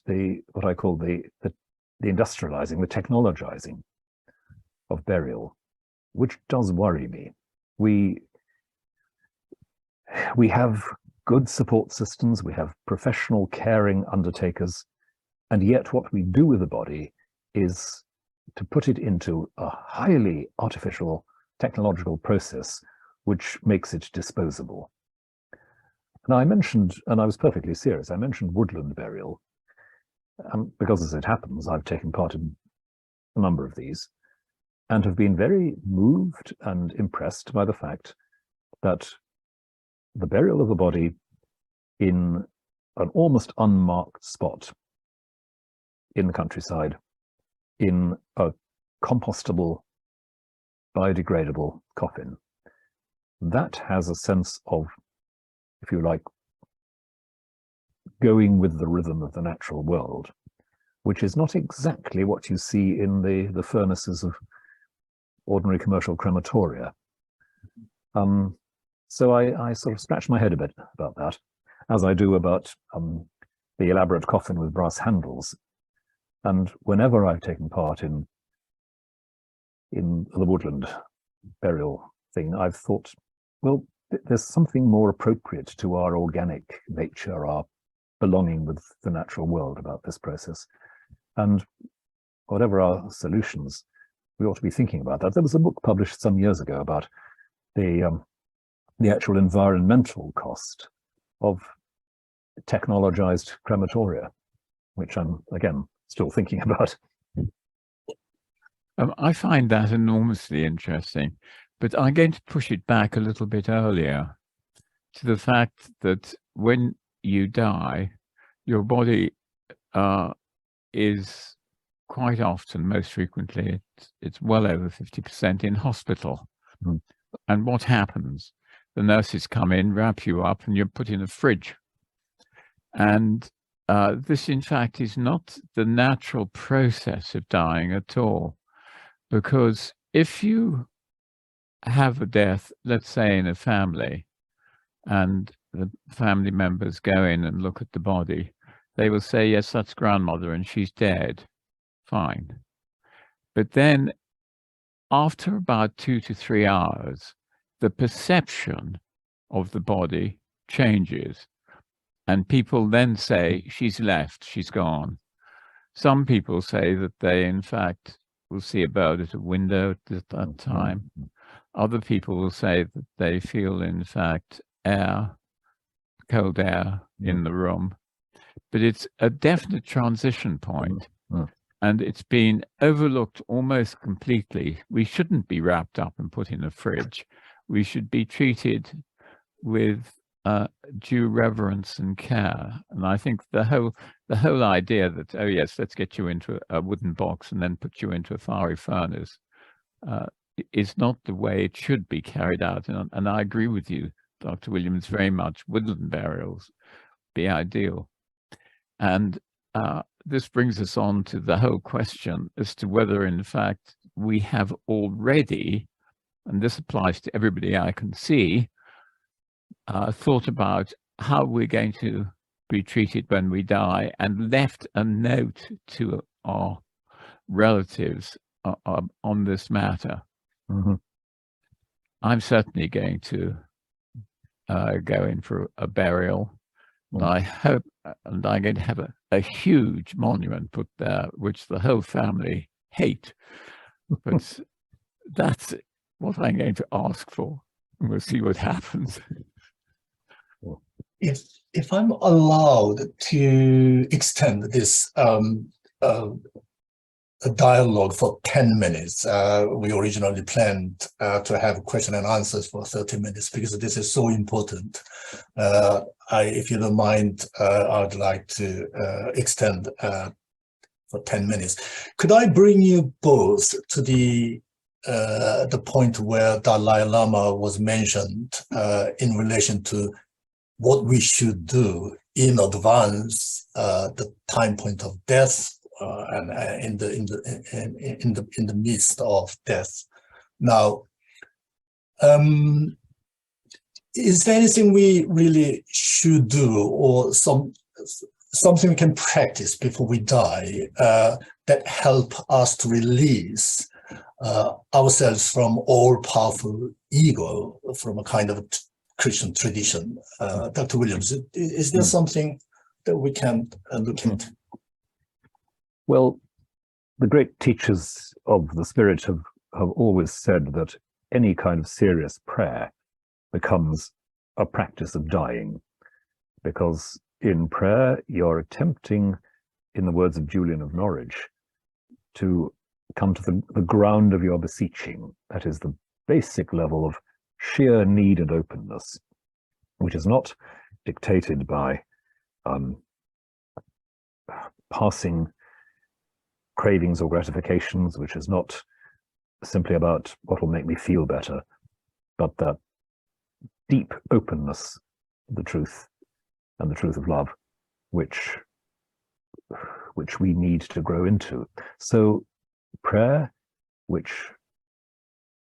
what I call the industrializing, the technologizing of burial, which does worry me. We have good support systems, we have professional caring undertakers, and yet what we do with the body is to put it into a highly artificial technological process which makes it disposable. Now I mentioned, and I was perfectly serious, I mentioned woodland burial because, as it happens, I've taken part in a number of these and have been very moved and impressed by the fact that the burial of the body in an almost unmarked spot in the countryside, in a compostable, biodegradable coffin, that has a sense of, if you like, going with the rhythm of the natural world, which is not exactly what you see in the furnaces of ordinary commercial crematoria. So I sort of scratch my head a bit about that, as I do about the elaborate coffin with brass handles. And whenever I've taken part in the woodland burial thing, I've thought, well, there's something more appropriate to our organic nature, our belonging with the natural world about this process. And whatever our solutions, we ought to be thinking about that. There was a book published some years ago about the actual environmental cost of technologized crematoria, which I'm, again, still thinking about. I find that enormously interesting, but I'm going to push it back a little bit earlier to the fact that when you die, your body is quite often, most frequently, it's well over 50% in hospital. Mm. And what happens? The nurses come in, wrap you up, and you're put in a fridge. And this, in fact, is not the natural process of dying at all. Because if you have a death, let's say in a family, and the family members go in and look at the body, they will say, yes, that's grandmother and she's dead. Fine. But then after about 2 to 3 hours, the perception of the body changes. And people then say, she's left, she's gone. Some people say that they, in fact, will see a bird at a window at that time. Other people will say that they feel, in fact, air, cold air in the room. But it's a definite transition point, and it's been overlooked almost completely. We shouldn't be wrapped up and put in a fridge. We should be treated with due reverence and care. And I think the whole idea that, oh yes, let's get you into a wooden box and then put you into a fiery furnace is not the way it should be carried out. And I agree with you, Dr. Williams, very much. Woodland burials be ideal. And this brings us on to the whole question as to whether, in fact, we have already, and this applies to everybody I can see, thought about how we're going to be treated when we die and left a note to our relatives on this matter. Mm-hmm. I'm certainly going to go in for a burial. And I hope, and I'm going to have a huge monument put there, which the whole family hate. But that's what I'm going to ask for. And we'll see what happens. If I'm allowed to extend this a dialogue for 10 minutes. We originally planned to have question and answers for 30 minutes because this is so important. If you don't mind, I'd like to extend for 10 minutes. Could I bring you both to the point where Dalai Lama was mentioned in relation to what we should do in advance, the time point of death, and in the midst of death. Now, is there anything we really should do, or something we can practice before we die that help us to release ourselves from all-powerful ego, from a kind of Christian tradition? Dr. Williams, is there something that we can look into? Well, the great teachers of the spirit have always said that any kind of serious prayer becomes a practice of dying, because in prayer you're attempting, in the words of Julian of Norwich, to come to the ground of your beseeching. That is the basic level of sheer need and openness, which is not dictated by passing cravings or gratifications, which is not simply about what will make me feel better, but that deep openness, the truth and the truth of love, which we need to grow into. So prayer, which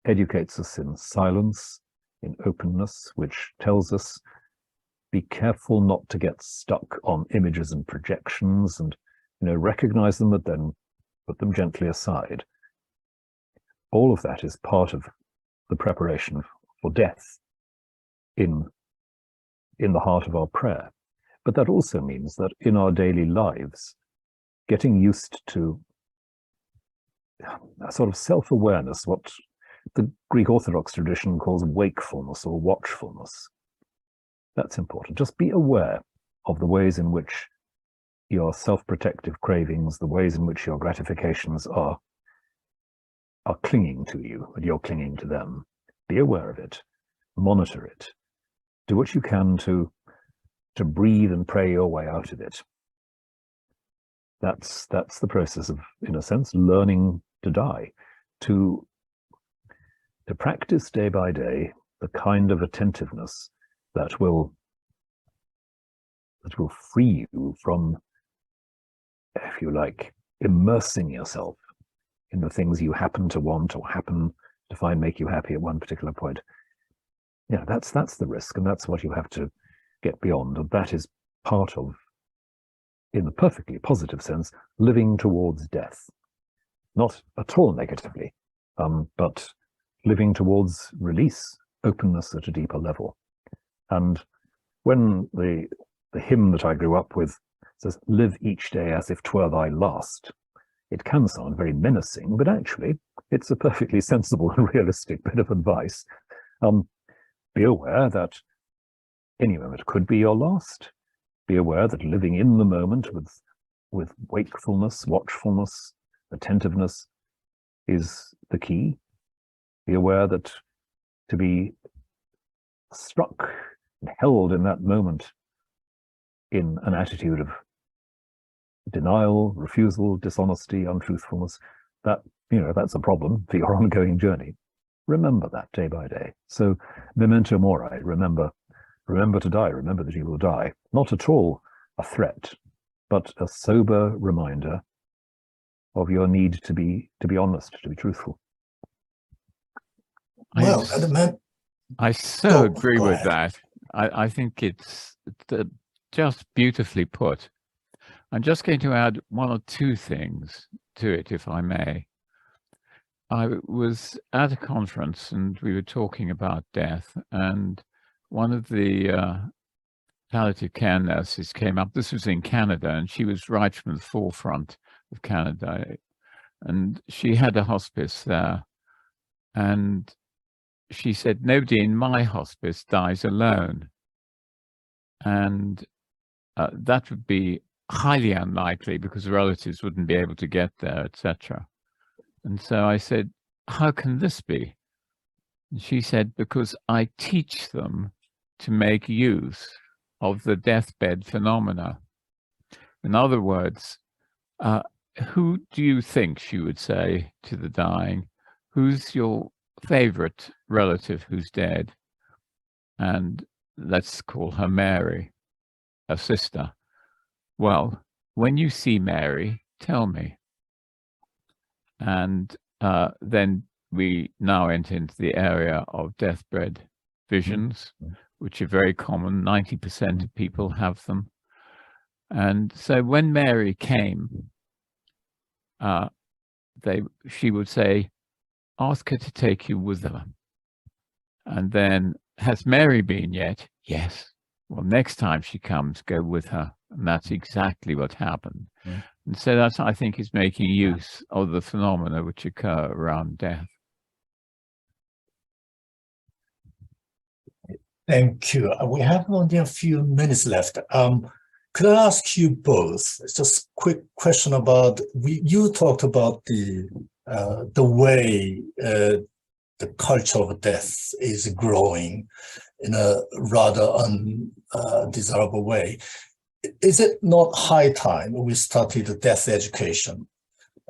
educates us in silence, in openness, which tells us, be careful not to get stuck on images and projections, and recognize them, but then put them gently aside. All of that is part of the preparation for death in the heart of our prayer. But that also means that in our daily lives, getting used to a sort of self-awareness, what the Greek Orthodox tradition calls wakefulness or watchfulness. That's important. Just be aware of the ways in which your self-protective cravings, the ways in which your gratifications are clinging to you, and you're clinging to them. Be aware of it, monitor it, do what you can to breathe and pray your way out of it. That's the process of, in a sense, learning to die, to practice day by day the kind of attentiveness that will free you from, if you like, immersing yourself in the things you happen to want or happen to find make you happy at one particular point. Yeah, that's the risk, and that's what you have to get beyond. And that is part of, in the perfectly positive sense, living towards death. Not at all negatively, but living towards release, openness at a deeper level. And when the hymn that I grew up with says, live each day as if 'twere thy last, it can sound very menacing, but actually it's a perfectly sensible and realistic bit of advice. Be aware that any moment could be your last. Be aware that living in the moment with wakefulness, watchfulness, attentiveness is the key. Be aware that to be struck and held in that moment in an attitude of denial, refusal, dishonesty, untruthfulness, that's a problem for your ongoing journey. Remember that day by day. So memento mori, remember to die, remember that you will die. Not at all a threat, but a sober reminder of your need to be honest, to be truthful. Well, I so agree go with ahead. that. I think it's just beautifully put. I'm just going to add one or two things to it, if I may. I was at a conference and we were talking about death, and one of the palliative care nurses came up. This was in Canada, and she was right from the forefront of Canada. And she had a hospice there. And she said, nobody in my hospice dies alone. And that would be highly unlikely because relatives wouldn't be able to get there, etc. And so I said, how can this be? And she said, because I teach them to make use of the deathbed phenomena. In other words, who do you think, she would say to the dying, who's your favorite relative who's dead? And let's call her Mary, her sister. Well, when you see Mary, tell me. And then we now enter into the area of deathbed visions, which are very common. 90% of people have them. And so when Mary came, she would say, ask her to take you with her. And then, has Mary been yet? Yes. Well, next time she comes, go with her. And that's exactly what happened. And so that's, I think, is making use of the phenomena which occur around death. Thank you. We have only a few minutes left. Could I ask you both, it's just a quick question about, you talked about the way the culture of death is growing in a rather undesirable way. Is it not high time we started death education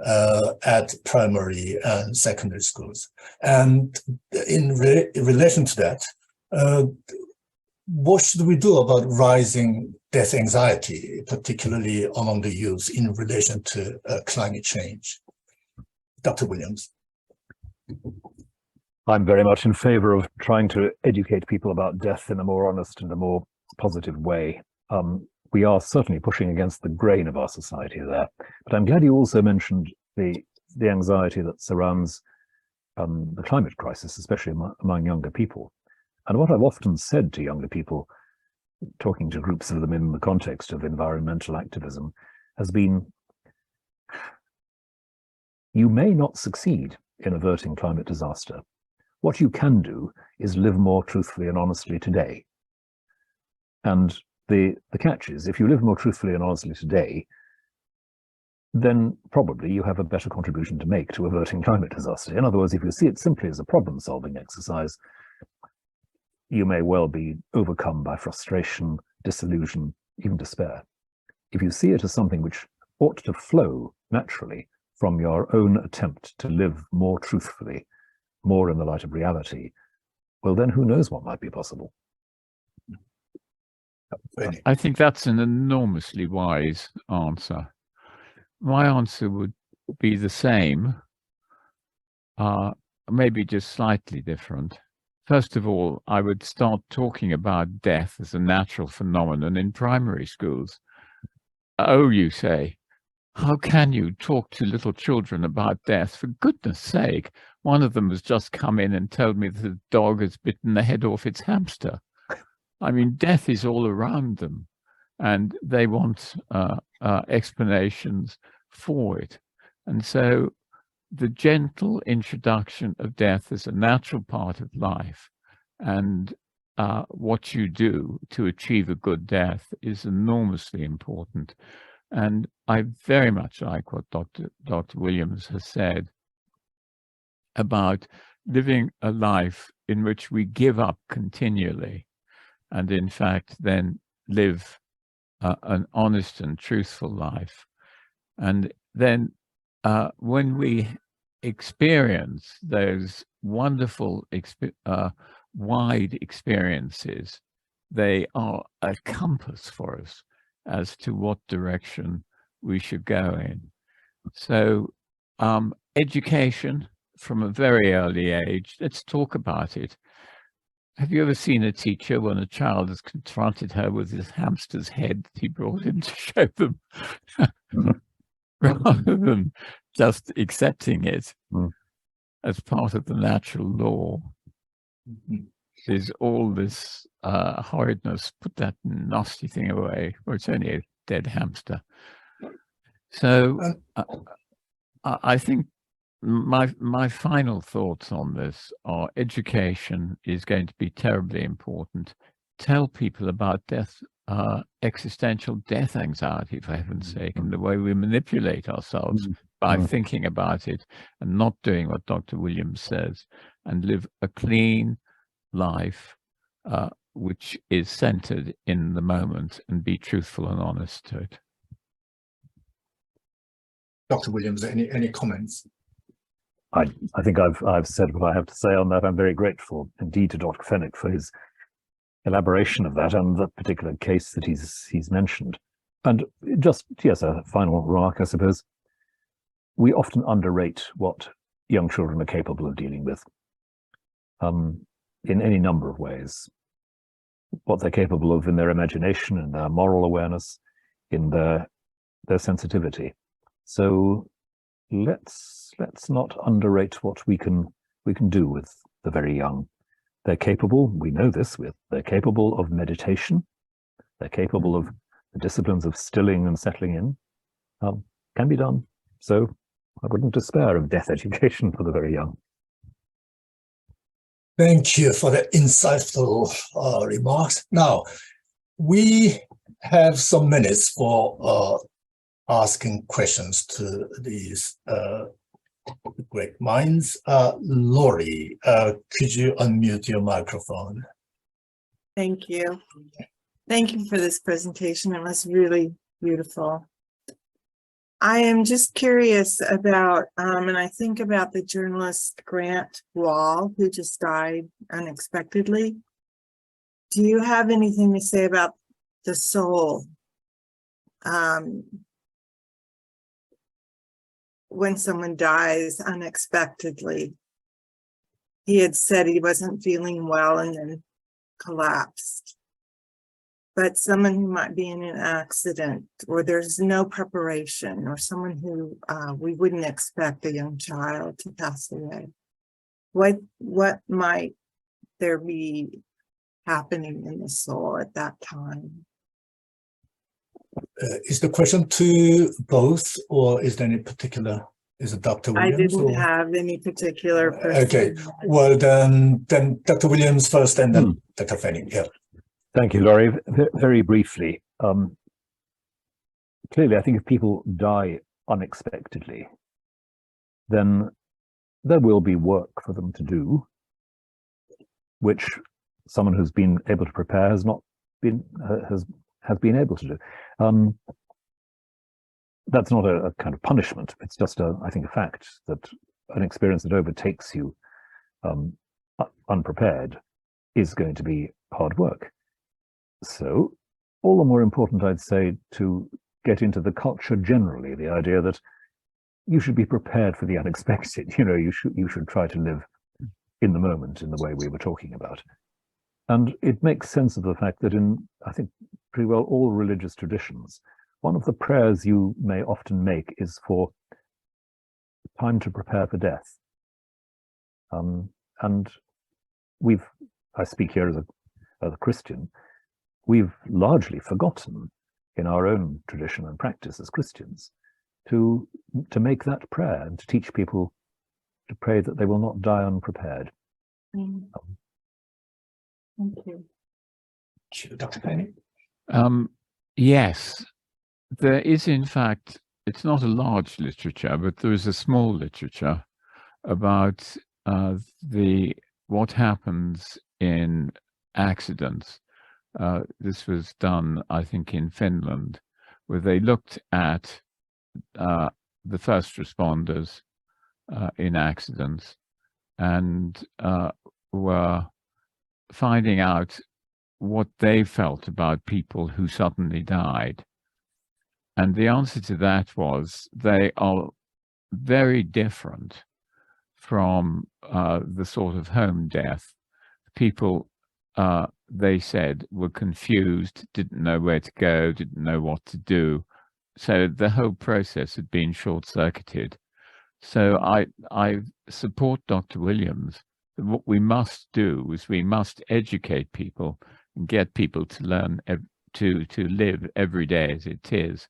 at primary and secondary schools? And in relation to that, what should we do about rising death anxiety, particularly among the youth in relation to climate change? Dr. Williams. I'm very much in favor of trying to educate people about death in a more honest and a more positive way. We are certainly pushing against the grain of our society there, but I'm glad you also mentioned the anxiety that surrounds the climate crisis, especially among younger people. And what I've often said to younger people, talking to groups of them in the context of environmental activism, has been, you may not succeed in averting climate disaster. What you can do is live more truthfully and honestly today. And the catch is, if you live more truthfully and honestly today, then probably you have a better contribution to make to averting climate disaster. In other words, if you see it simply as a problem-solving exercise, you may well be overcome by frustration, disillusion, even despair. If you see it as something which ought to flow naturally from your own attempt to live more truthfully, more in the light of reality, well, then who knows what might be possible. I think that's an enormously wise answer. My answer would be the same, maybe just slightly different. First of all, I would start talking about death as a natural phenomenon in primary schools. Oh, you say, how can you talk to little children about death? For goodness sake, one of them has just come in and told me that the dog has bitten the head off its hamster. I mean, death is all around them, and they want explanations for it. And so the gentle introduction of death as a natural part of life and what you do to achieve a good death is enormously important. And I very much like what Dr. Williams has said about living a life in which we give up continually and in fact then live an honest and truthful life. And then when we experience those wonderful wide experiences, they are a compass for us. as to what direction we should go in. So education from a very early age, let's talk about it. Have you ever seen a teacher when a child has confronted her with his hamster's head that he brought in to show them, rather than just accepting it as part of the natural law? There's all this horridness, put that nasty thing away, or it's only a dead hamster. So I think my final thoughts on this are education is going to be terribly important. Tell people about death, existential death anxiety, for heaven's sake, and the way we manipulate ourselves by thinking about it and not doing what Dr. Williams says, and live a clean life which is centered in the moment, and be truthful and honest to it. Dr. Williams, any comments? I think I've said what I have to say on that. I'm very grateful indeed to Dr. Fenwick for his elaboration of that and the particular case that he's mentioned. And just, yes, a final remark, I suppose. We often underrate what young children are capable of dealing with in any number of ways. What they're capable of in their imagination, in their moral awareness, in their sensitivity. So let's not underrate what we can do with the very young. They're capable, we know this, they're capable of meditation. They're capable of the disciplines of stilling and settling in. Can be done. So I wouldn't despair of death education for the very young. Thank you for the insightful remarks. Now, we have some minutes for asking questions to these great minds. Laurie, could you unmute your microphone? Thank you. Thank you for this presentation. It was really beautiful. I am just curious about, and I think about the journalist Grant Wall, who just died unexpectedly. Do you have anything to say about the soul? When someone dies unexpectedly, he had said he wasn't feeling well and then collapsed. But someone who might be in an accident, or there's no preparation, or someone who we wouldn't expect, a young child, to pass away, what might there be happening in the soul at that time? Is the question to both, or is there any particular? Is it Dr. Williams? I didn't have any particular person. Okay, well then Dr. Williams first, and then Dr. Fenwick. Yeah. Thank you, Laurie. Very briefly, clearly, I think if people die unexpectedly, then there will be work for them to do, which someone who's been able to prepare has not been has been able to do. That's not a kind of punishment. It's just I think a fact that an experience that overtakes you unprepared is going to be hard work. So all the more important, I'd say, to get into the culture generally, the idea that you should be prepared for the unexpected. You know, you should try to live in the moment in the way we were talking about. And it makes sense of the fact that in, I think, pretty well all religious traditions, one of the prayers you may often make is for time to prepare for death. And I speak here as a Christian, we've largely forgotten in our own tradition and practice as Christians to make that prayer and to teach people to pray that they will not die unprepared. Thank you. Dr. Fenwick? Yes, there is, in fact, it's not a large literature, but there is a small literature about what happens in accidents. This was done, I think, in Finland, where they looked at the first responders in accidents and were finding out what they felt about people who suddenly died. And the answer to that was they are very different from the sort of home death. People, they said, were confused, didn't know where to go, didn't know what to do. So the whole process had been short-circuited. So I support Dr. Williams. What we must do is we must educate people and get people to learn to live every day as it is,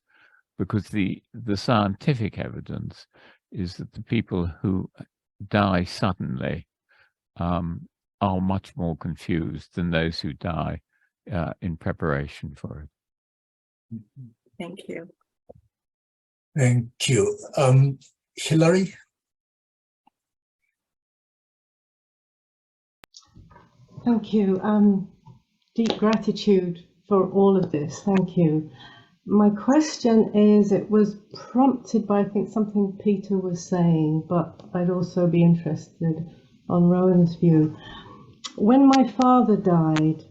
because the scientific evidence is that the people who die suddenly are much more confused than those who die in preparation for it. Thank you. Thank you. Hilary? Thank you. Deep gratitude for all of this. Thank you. My question is, it was prompted by, I think, something Peter was saying, but I'd also be interested on Rowan's view. When my father died,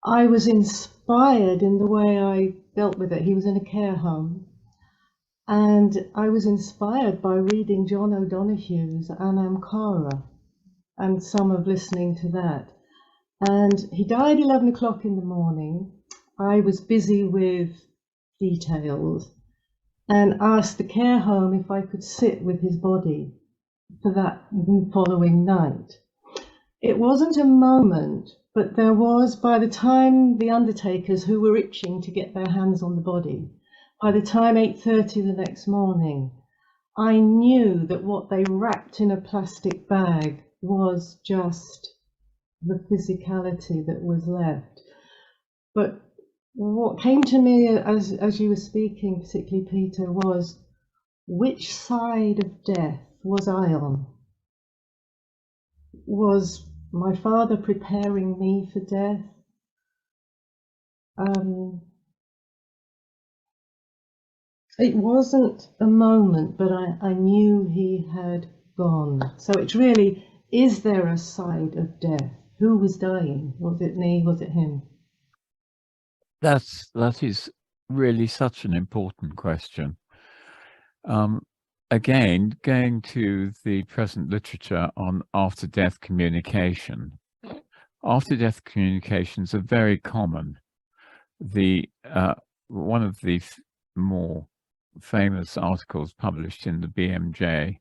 I was inspired in the way I dealt with it. He was in a care home. And I was inspired by reading John O'Donoghue's Anam Cara and some of listening to that. And he died 11 o'clock in the morning. I was busy with details and asked the care home if I could sit with his body for that following night. It wasn't a moment, but there was, by the time the undertakers who were itching to get their hands on the body, by the time 8:30 the next morning, I knew that what they wrapped in a plastic bag was just the physicality that was left. But what came to me as you were speaking, particularly Peter, was which side of death was I on? Was my father preparing me for death? It wasn't a moment, but I knew he had gone. So it's really, is there a side of death? Who was dying? Was it me? Was it him? That is really such an important question. Again, going to the present literature on after-death communication. After-death communications are very common. One of the more famous articles published in the BMJ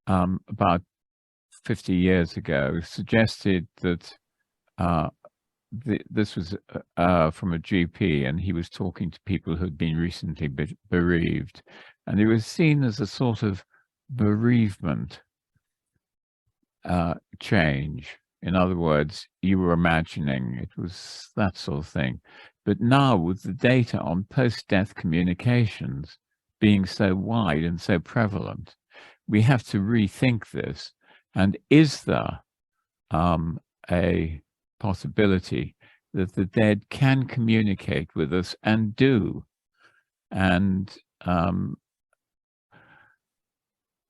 about 50 years ago suggested that this was from a GP, and he was talking to people who had been recently bereaved, and it was seen as a sort of bereavement change. In other words, you were imagining, it was that sort of thing. But now, with the data on post-death communications being so wide and so prevalent, we have to rethink this. And is there a possibility that the dead can communicate with us and do? And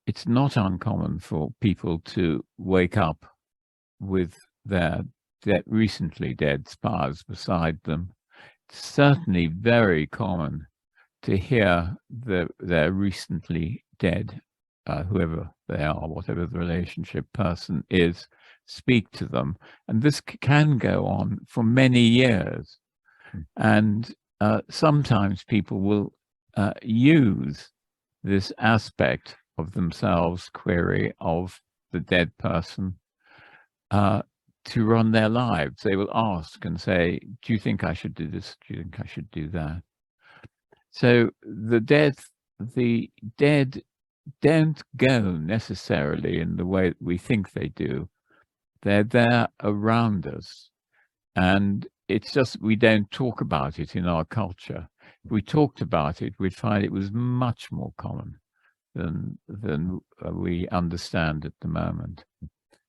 it's not uncommon for people to wake up with their recently dead spouse beside them. It's certainly very common to hear their recently dead, whoever they are, whatever the relationship person is, speak to them. And this can go on for many years. And sometimes people will use this aspect of themselves, query of the dead person, to run their lives. They will ask and say, do you think I should do this? Do you think I should do that? So the dead don't go necessarily in the way that we think they do. They're there around us. And it's just we don't talk about it in our culture. If we talked about it, we'd find it was much more common than we understand at the moment.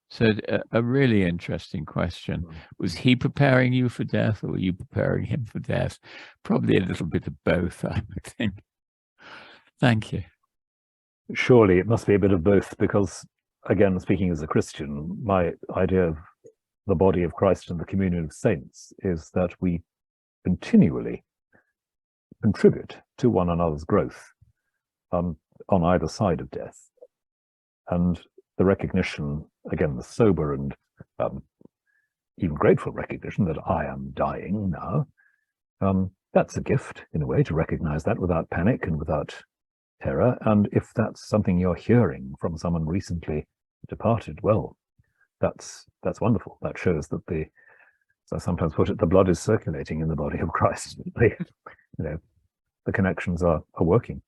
So a really interesting question. Was he preparing you for death, or were you preparing him for death? Probably a little bit of both, I would think. Thank you. Surely it must be a bit of both, because, again, speaking as a Christian, my idea of the body of Christ and the communion of saints is that we continually contribute to one another's growth on either side of death. And the recognition, again, the sober and even grateful recognition that I am dying now, that's a gift in a way, to recognize that without panic and without terror. And if that's something you're hearing from someone recently departed, well, that's wonderful. That shows that as I sometimes put it, the blood is circulating in the body of Christ. The connections are working.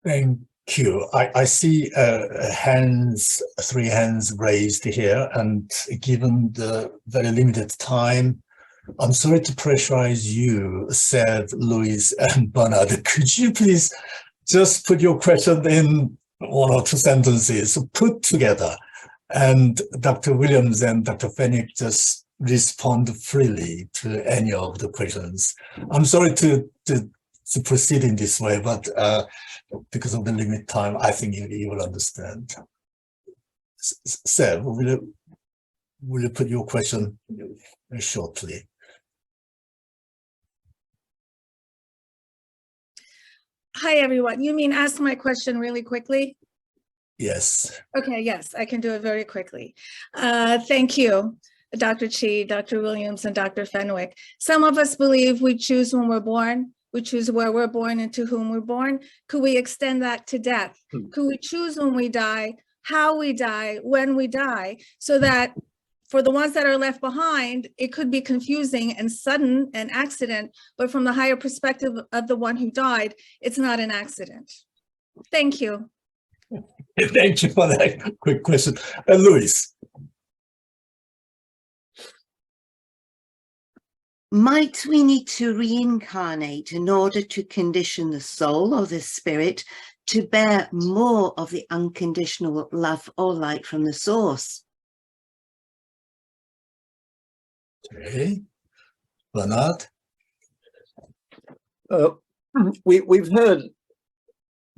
Thank you. I see three hands raised here, and given the very limited time, I'm sorry to pressurize you, Seb, Louise, and Bernard. Could you please just put your question in 1 or 2 sentences put together, and Dr. Williams and Dr. Fenwick just respond freely to any of the questions. I'm sorry to proceed in this way, but because of the limited time, I think you will understand. Seb, will you put your question shortly? Hi, everyone. You mean ask my question really quickly? Yes. Okay, yes, I can do it very quickly. Thank you, Dr. Chi, Dr. Williams, and Dr. Fenwick. Some of us believe we choose when we're born. We choose where we're born and to whom we're born. Could we extend that to death? Could we choose when we die, how we die, when we die, so that for the ones that are left behind, it could be confusing and sudden, an accident, but from the higher perspective of the one who died, it's not an accident. Thank you. Thank you for that quick question. Louise. Might we need to reincarnate in order to condition the soul or the spirit to bear more of the unconditional love or light from the source? Okay. Bernard? We've heard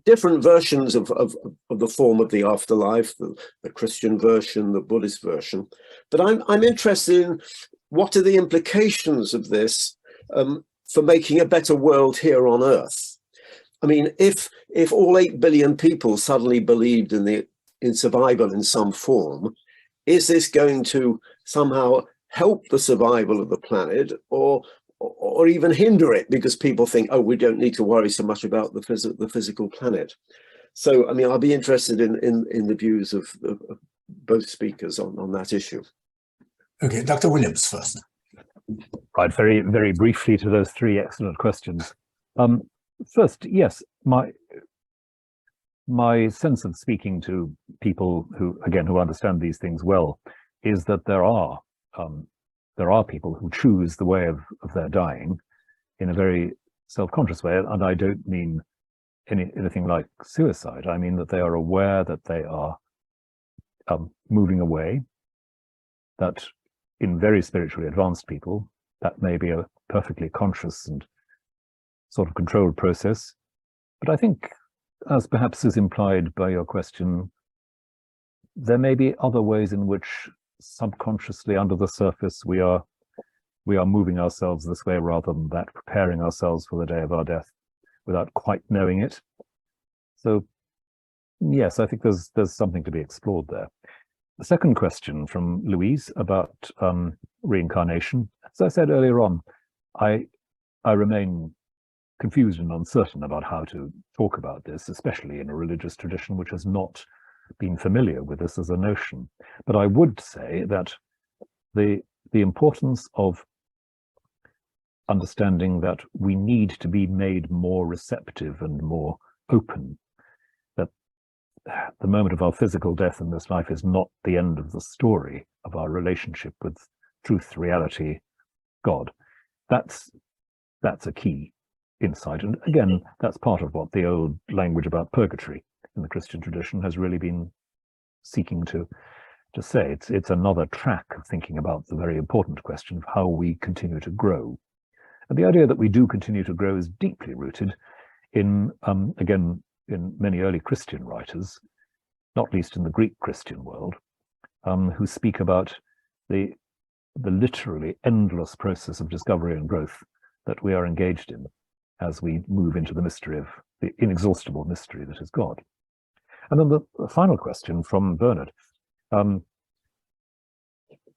different versions of the form of the afterlife, the Christian version, the Buddhist version, but I'm interested in what are the implications of this for making a better world here on Earth. I mean, if all 8 billion people suddenly believed in survival in some form, is this going to somehow help the survival of the planet, or even hinder it, because people think, oh, we don't need to worry so much about the physical planet? So, I mean, I'll be interested in the views of both speakers on that issue. Okay, Dr. Williams first. Right, very, very briefly to those 3 excellent questions. First, yes, my sense of speaking to people who understand these things well is that there are people who choose the way of their dying in a very self-conscious way, and I don't mean anything like suicide. I mean that they are aware that they are moving away, that in very spiritually advanced people, that may be a perfectly conscious and sort of controlled process. But I think, as perhaps is implied by your question, there may be other ways in which subconsciously under the surface we are moving ourselves this way rather than that, preparing ourselves for the day of our death without quite knowing it. So yes, I think there's something to be explored there. The second question from Louise about reincarnation. As I said earlier on, I remain confused and uncertain about how to talk about this, especially in a religious tradition which has not been familiar with this as a notion. But I would say that the importance of understanding that we need to be made more receptive and more open, that the moment of our physical death in this life is not the end of the story of our relationship with truth, reality, God. That's a key insight. And again, that's part of what the old language about purgatory in the Christian tradition has really been seeking to say. It's another track of thinking about the very important question of how we continue to grow. And the idea that we do continue to grow is deeply rooted in, again, in many early Christian writers, not least in the Greek Christian world, who speak about the the literally endless process of discovery and growth that we are engaged in as we move into the mystery of the inexhaustible mystery that is God. And then the final question from Bernard.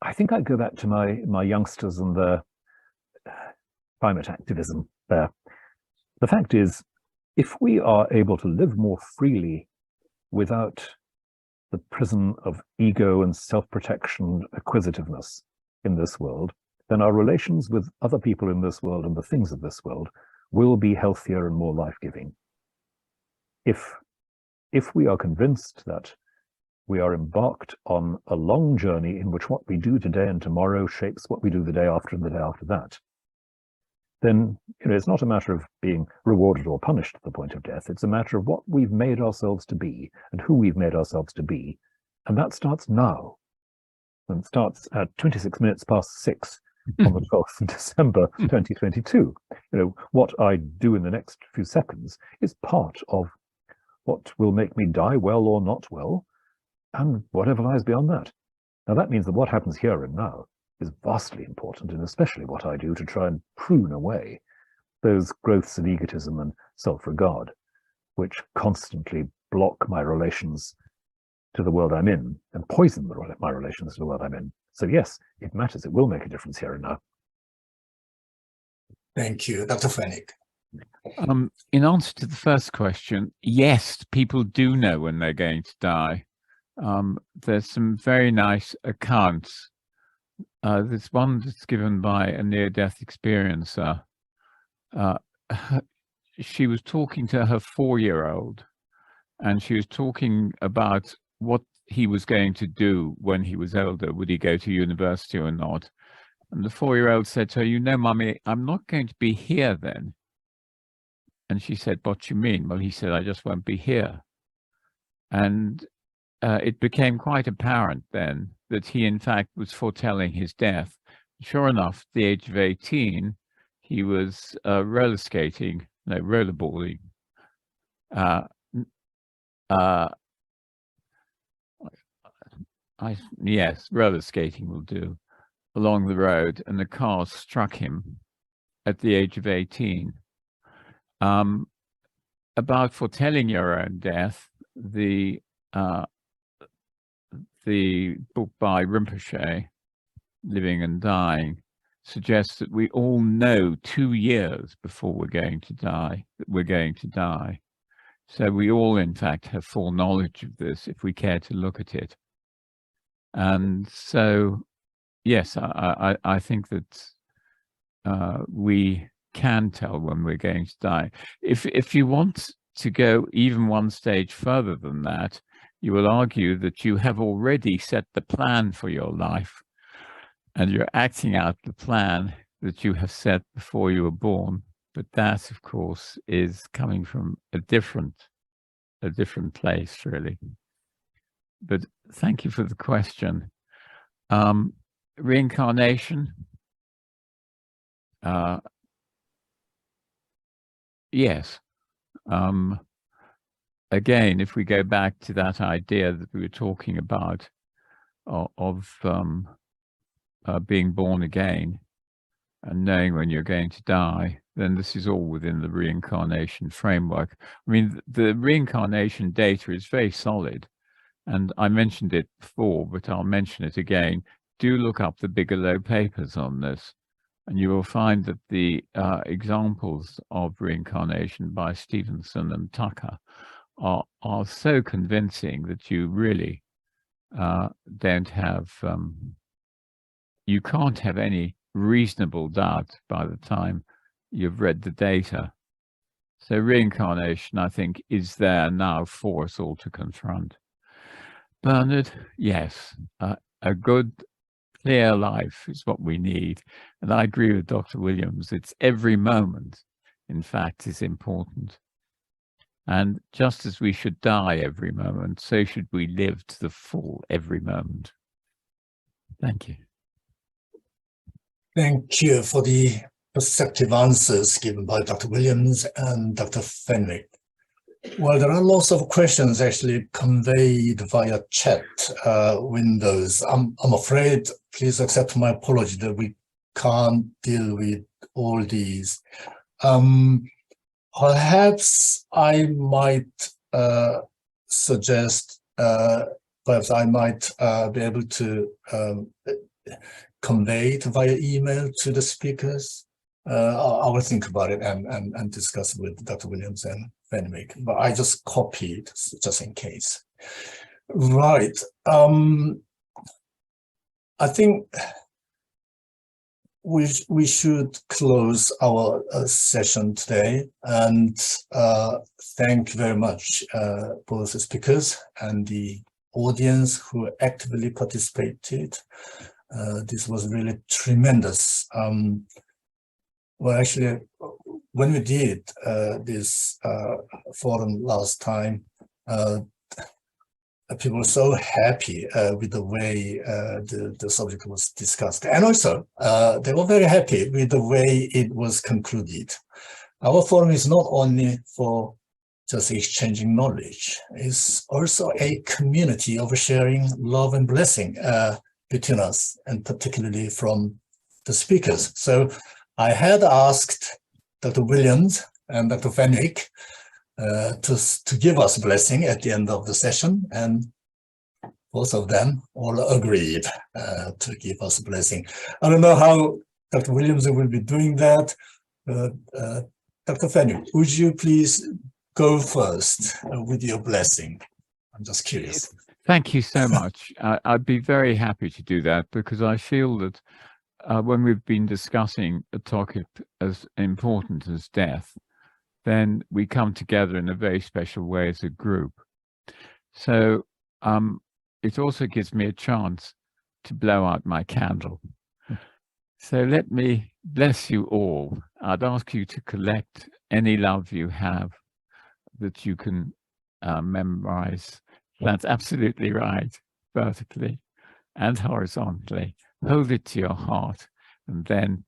I think I'd go back to my youngsters and their climate activism there. The fact is, if we are able to live more freely without the prison of ego and self-protection, acquisitiveness in this world, then our relations with other people in this world and the things of this world will be healthier and more life-giving. If we are convinced that we are embarked on a long journey in which what we do today and tomorrow shapes what we do the day after and the day after that, then it's not a matter of being rewarded or punished at the point of death. It's a matter of what we've made ourselves to be and who we've made ourselves to be. And that starts now. And it starts at 26 minutes past 6 on the 12th of December, 2022. What I do in the next few seconds is part of what will make me die well or not well, and whatever lies beyond that. Now, that means that what happens here and now is vastly important, and especially what I do to try and prune away those growths of egotism and self-regard, which constantly block my relations to the world I'm in and poison my relations to the world I'm in. So yes, it matters. It will make a difference here and now. Thank you, Dr. Fenwick. In answer to the first question, yes, people do know when they're going to die. There's some very nice accounts. There's one that's given by a near-death experiencer. She was talking to her 4-year-old, and she was talking about what he was going to do when he was older. Would he go to university or not? And the 4-year-old said to her, Mummy, I'm not going to be here then. And she said, what do you mean? Well, he said, I just won't be here. And it became quite apparent then that he, in fact, was foretelling his death. Sure enough, at the age of 18, he was rollerballing. Yes, roller skating will do, along the road, and the car struck him at the age of 18. About foretelling your own death, the book by Rinpoche, Living and Dying, suggests that we all know 2 years before we're going to die that we're going to die. So we all, in fact, have foreknowledge of this if we care to look at it. And so, yes, I think that we can tell when we're going to die. If you want to go even one stage further than that, you will argue that you have already set the plan for your life, and you're acting out the plan that you have set before you were born. But that, of course, is coming from a different place, really. But thank you for the question. Reincarnation. Yes. Again, if we go back to that idea that we were talking about of being born again and knowing when you're going to die, then this is all within the reincarnation framework. I mean, the reincarnation data is very solid, and I mentioned it before, but I'll mention it again. Do look up the Bigelow papers on this, and you will find that the examples of reincarnation by Stevenson and Tucker are so convincing that you really don't have, you can't have any reasonable doubt by the time you've read the data. So reincarnation, I think, is there now for us all to confront. Bernard, yes, a good, clear life is what we need. And I agree with Dr. Williams. It's every moment, in fact, is important. And just as we should die every moment, so should we live to the full every moment. Thank you. Thank you for the perceptive answers given by Dr. Williams and Dr. Fenwick. Well, there are lots of questions actually conveyed via chat windows. I'm afraid, please accept my apology that we can't deal with all these. Perhaps I might suggest, perhaps I might be able to convey it via email to the speakers. I will think about it and discuss with Dr. Williams and Fenwick, but I just copied just in case. Right. I think we should close our session today, and thank you very much both the speakers and the audience who actively participated. This was really tremendous. Well, actually, when we did this forum last time, people were so happy with the way the subject was discussed. And also, they were very happy with the way it was concluded. Our forum is not only for just exchanging knowledge, it's also a community of sharing love and blessing between us, and particularly from the speakers. So I had asked Dr. Williams and Dr. Fenwick to give us a blessing at the end of the session, and both of them all agreed to give us a blessing. I don't know how Dr. Williams will be doing that. Dr. Fenwick, would you please go first with your blessing? I'm just curious. Thank you so much. I'd be very happy to do that, because I feel that when we've been discussing a topic as important as death, then we come together in a very special way as a group. So it also gives me a chance to blow out my candle. So let me bless you all. I'd ask you to collect any love you have that you can memorize. That's absolutely right, vertically and horizontally. Hold it to your heart and then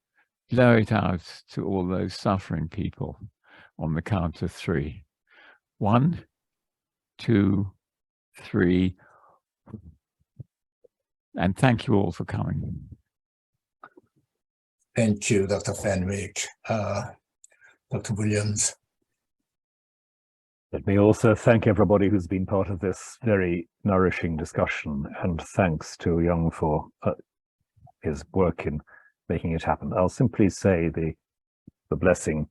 blow it out to all those suffering people on the count of 3. 1, 2, 3. And thank you all for coming. Thank you, Dr. Fenwick, Dr. Williams. Let me also thank everybody who's been part of this very nourishing discussion, and thanks to Young for his work in making it happen. I'll simply say the blessing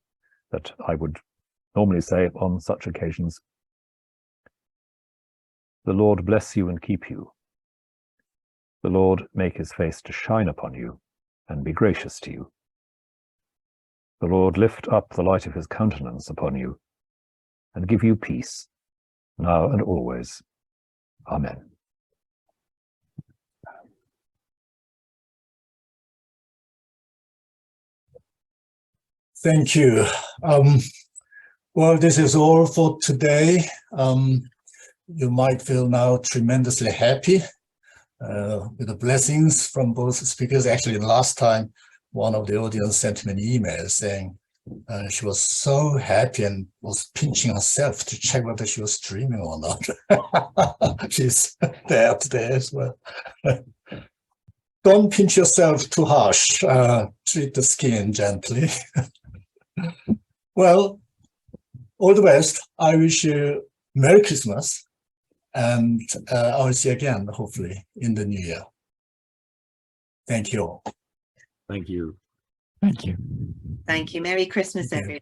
that I would normally say on such occasions. The Lord bless you and keep you. The Lord make his face to shine upon you and be gracious to you. The Lord lift up the light of his countenance upon you and give you peace, now and always. Amen. Thank you. Well, this is all for today. You might feel now tremendously happy with the blessings from both speakers. Actually, last time, one of the audience sent me an email saying she was so happy and was pinching herself to check whether she was dreaming or not. She's there today as well. Don't pinch yourself too harsh. Treat the skin gently. Well, all the best. I wish you Merry Christmas, and I will see you again, hopefully, in the new year. Thank you all. Thank you. Thank you. Thank you. Merry Christmas, everyone.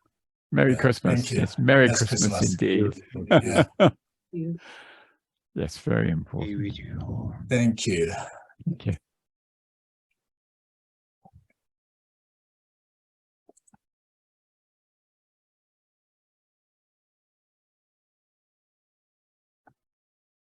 Merry Christmas. Thank you. Yes, Merry Yes, Christmas, Christmas. indeed. Yeah. Yes, very important. Thank you. Thank you.